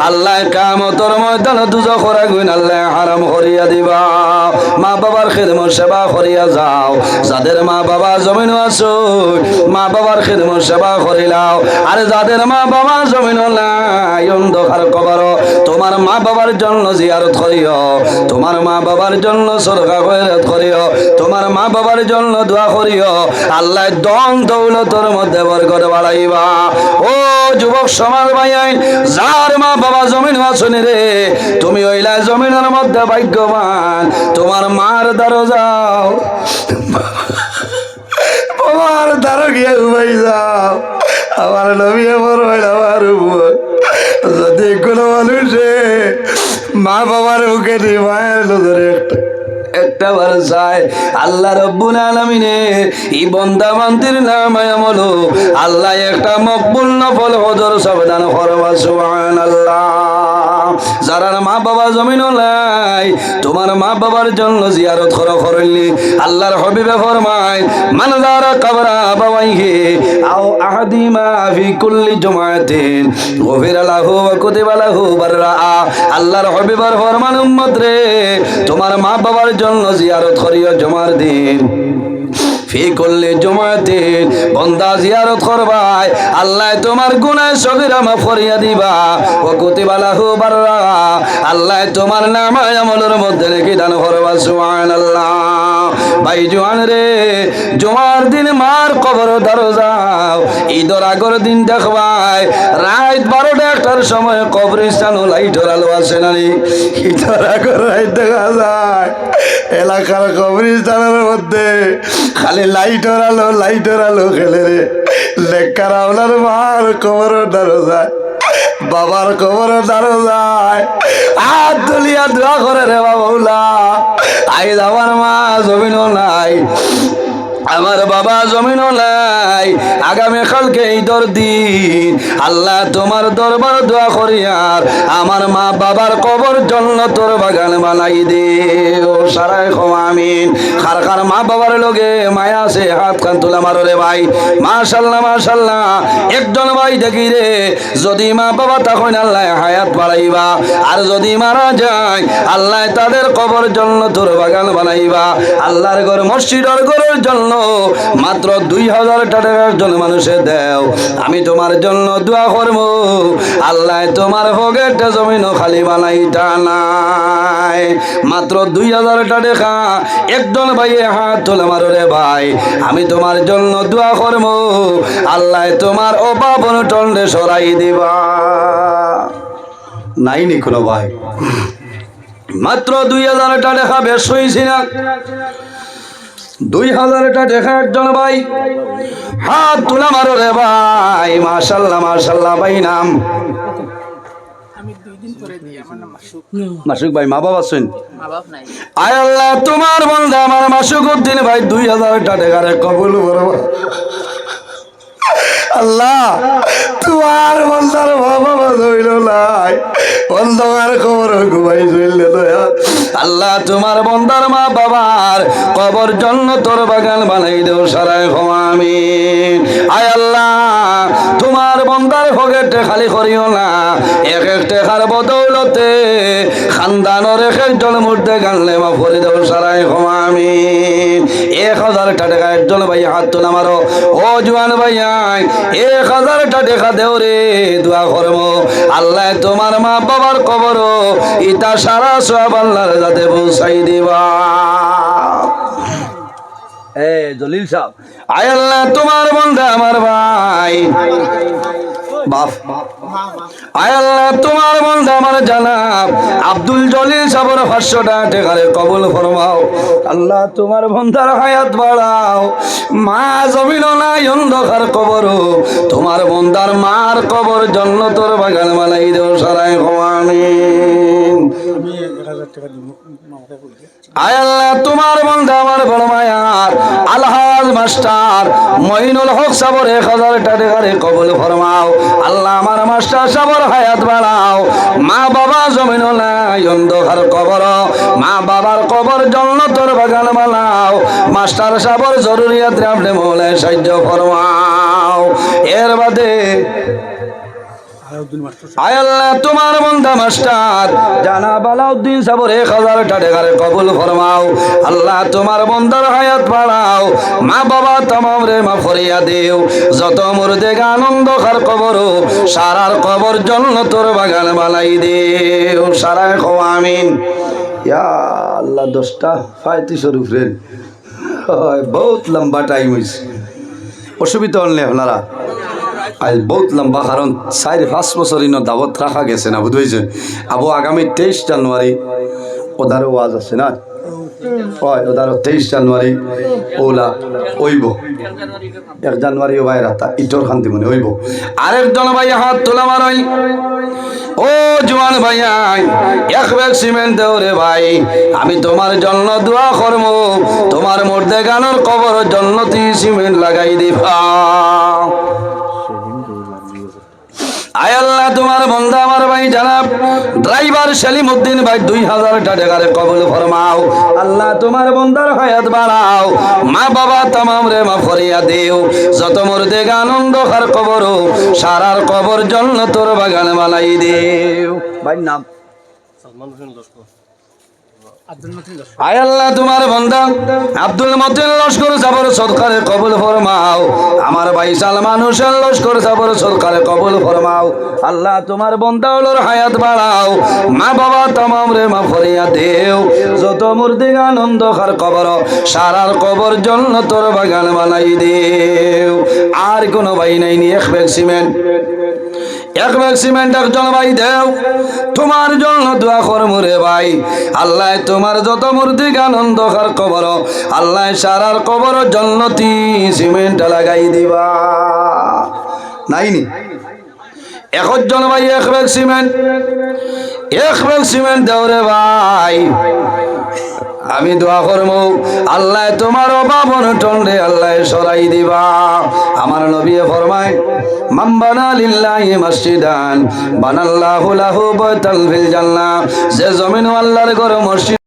আল্লাহ কিয়ামতের ময়দানে দুজখের আগুন আল্লাহ হারাম করিয়া দিবা মা বাবার খিদমত সেবা করিয়া যাও যাদের মা বাবা জমিন আছো মা বাবার খিদমত সেবা করিলাও আর যাদের মা বাবা জমিন নাই অন্ধকার কবর তোমার মা বাবার জন্য জিয়ারত করিও তোমার মা বাবার জন্য সদকা খয়রাত করিও তোমার মা বাবার জন্য দোয়া করিও আল্লাহ দন দৌলতের মধ্যে বরকত বাড়াইবা ও যুবক সমাজ ভাই যার মা বাবা জমিন আছনি রে তুমি ওইলা জমিনের মধ্যে ভাগ্যবান তোমার মার দ্বারো যাও আমার দ্বারো গিয়ে ঘুমাই যাও আমার নবী আমার আমার উপর যদি কোনো মানুষে মা বাবার মুখে দিয়ে মায়ের নজরে একটা বার চায় আল্লাহ রাব্বুল আলামিনের এই বান্দা বান্দির নাম আমলো আল্লাহ একটা মকবুল নফল হজর সাবধান করবা সুবহানাল্লাহ যারা মা বাবা জমিন নাই তোমার মা বাবার জন্য জিয়ারত করলি আল্লাহর হাবিবে ফরমায় মান যারা কবরা আবাওয়াইহি আও আহাদিমা ফি কুল্লি জুমাতিন গফিরা লাহু ওয়া কুতিবা লাহু বাররা আল্লাহর হাবিবের ফরমান উম্মত রে তোমার মা বাবার জন্য জিয়ারত করিও জুমার দিন ফি কুল্লি জুমাতিন বান্দা জিয়ারত করবাই আল্লাহ তোমার গুনাহ সগীরা মাফ করিয়া দিবা ওয়া কুতিবা লাহু বাররা আল্লাহ তোমার নাম আমলের মধ্যে লিখে দান করবা সুবহানাল্লাহ ভাই জওয়ান রে জুমার দিন মার কবর দ্বারো যাও ঈদের আগের দিন দেখবাই রাত 12টা 1টার সময় কবরস্থান লাইটের আলো আসে না ঈদের আগের রাত দেখা যায় এলাকার কবরস্থানের মধ্যে খালি লাইটের আলো খেলে রে লেখার আপনার মার কবর দ্বারো যায় বাবার কবর দ্বারো যায় হাত তুলিয়া দোয়া করে রে বাবুলা আইজ আমার মা জমিনও নাই আমার বাবা জমিনও নাই আগামী কালকে ঈদের দিন আল্লাহ তোমার দরবার দোয়া করি আর আমার মা বাবার কবর জন্নতের বাগান বানাই দে ও সারাই আমিন কার কার মা বাবার লগে মায়া আছে হাত কান তোলা মারো রে ভাই মাশাআল্লাহ মাশাআল্লাহ একজন ভাই দেখি রে যদি মা বাবা তখন আল্লাহ হায়াত বাড়াইবা আর যদি মারা যায় আল্লাহ তাদের কবর জন্নতের বাগান বানাইবা আল্লাহর ঘর মসজিদের ঘরের জন্য মাত্র 2000 টাকা একজন মানুষে দেও আমি তোমার জন্য দোয়া করব আল্লাহ তোমার পকেটে জমিন খালি বানাইতা নাই মাত্র 2000 টাকা একজন ভাইয়ে হাত তোলে মারো রে ভাই আমি তোমার জন্য দোয়া করব আল্লাহ তোমার অভাব অনটনে সরাই দিবা নাই নি কোনো ভাই মাত্র 2000 টাকা বেশ হইছি না 2000 টাকা একজন ভাই হাত তোলা মারো রে ভাই মাশাআল্লাহ মাশাআল্লাহ ভাই নাম আমি 2 দিন পরে দিই আমার নাম মাসুক মাসুক ভাই মা বাবা আছেন মা বাপ নাই আয় আল্লাহ তোমার বান্দা আমার মাসুক উদ্দিন ভাই 2000 টাকা রে কবুল করো আল্লাহ তোমার বান্দার বাবা হইল নাই অন্ধকার কবর ঘুমাই চললে দয়া আল্লাহ তোমার বান্দার মা বাবার কবর জন্নতের বাগান বানাই দেও সারাই আমিন আয় আল্লাহ তোমার বান্দার পকেটে খালি করিও না এক এক টাকার বদৌলতে খানদানের এক একজন মধ্যে গানলে মাফ করে দেও সারাই আমিন 1000 টাকা একজন ভাই হাত তোলা মারো ও জওয়ান ভাই 1000 টাকা দেও রে দোয়া করবো আল্লাহ তোমার মা বাবার কবর ইতা সারা সব আল্লাহর যাতে পৌঁছাই দিবা এ জলিল সাহেব আয় আল্লাহ তোমার বান্দা আমার ভাই বাপ আয় আল্লাহ তোমার বান্দা আমার জানাব আব্দুল জলিল সাহেবের 500 টাকা কবুল ফরমাও আল্লাহ তোমার বান্দার হায়াত বাড়াও মা জমিন নাই অন্ধকার কবর তোমার বান্দার মার কবর জান্নাতের বাগান বানাই দেও সারাই আমিন আমি 1000 টাকা দিব মাকে বলি আয় আল্লাহ তোমার বান্দা আমার বড় মায়ার আলহাজ মাস্টার মঈনুল হক সাবর 1000 টাকা কবুল ফরমাও আল্লাহ আমার মাস্টার সাবর হায়াত বাড়াও মা বাবা জমিন নাই অন্ধকার কবর মা বাবার কবর জান্নাতের বাগান বানাও মাস্টার সাবর জরুরিয়াত আপনি মৌলায় সাহায্য ফরমাও এর বাদে আয় আল্লাহ তোমার বান্দা মাস্টার জানাব আলাউদ্দিন সাবর 1000 টাকা কবুল ফরমাও আল্লাহ তোমার বান্দার হায়াত বাড়াও মা বাবা तमाम রে মাফ করিয়া দেও যত মুর্দে আনন্দ খার কবর সারার কবর জান্নাতের বাগান বানাই দেও সারায় কও আমিন ইয়া আল্লাহ 10টা ফায়তি শরীফ রে বহুত লম্বা টাইম হইছে অসুবিধা হলে আপনারা আজ বহুত লম্বা কারণ 4-5 বছর ইনো দাওয়াত রাখা গেছে না বুঝাইছে আবু আগামী 23 জানুয়ারি ওদারও ওয়াজ আছে না হয় ওদারও 23 জানুয়ারি ওলা ওইব 1 জানুয়ারি ও বাইরে তা ইটোর খান্তি মনে হইব আরেকজন ভাই হাত তোলা মারই ও জওয়ান ভাই এক ব্যাগ সিমেন্ট দাও রে ভাই আমি তোমার জন্য দোয়া করব তোমার মধ্যে গানোর কবর জান্নাতি সিমেন্ট লাগাই দিবা আয় আল্লাহ তোমার বান্দা আমার ভাই জনাব ড্রাইভার সেলিম উদ্দিন ভাই 2000 টাকা কবুল ফরমাও আল্লাহ তোমার বান্দার হায়াত বাড়াও মা বাবা तमाम রে মাফ করিয়া দেও যত মুর্দে আনন্দ খার কবর সারার কবর জান্নাতের বাগান বানাই দেও ভাই নাম সালমান হোসেন লস্কর আয় আল্লাহ তোমার বান্দা আব্দুল মতিন লস্কর সাবর সদকারে কবুল ফরমাও আমার ভাই সালমান হোসেন লস্কর সাবর সদকারে কবুল ফরমাও আল্লাহ তোমার বান্দা ওর হায়াত বাড়াও মা বাবা तमाम রে মাফ করিয়া দেও যত মুর্দে আনন্দ খার কবর সারার কবর জান্নাতের বাগান বানাই দেও আর কোন ভাই নাই নি এক ব্যাগ সিমেন্ট একজন ভাই দেও তোমার জন্য দোয়া করমু রে ভাই আল্লাহ তোমার যত মুর্দি আনন্দ খার কবর আল্লাহ সারার কবর জান্নাতি সিমেন্ট লাগাই দিবা নাইনি একজন ভাই এক ব্যাগ সিমেন্ট দেও রে ভাই আমি দোয়া করবো আল্লাহ তোমার অভাব অনটন রে আল্লাহ সরাই দিবা আমার নবী ফরমায় মান বানা লিল্লাহি মসজিদান বানাল্লাহু লাহু বাইতাল ফিল জান্নাহ যে জমিন আল্লাহর ঘর মসজিদ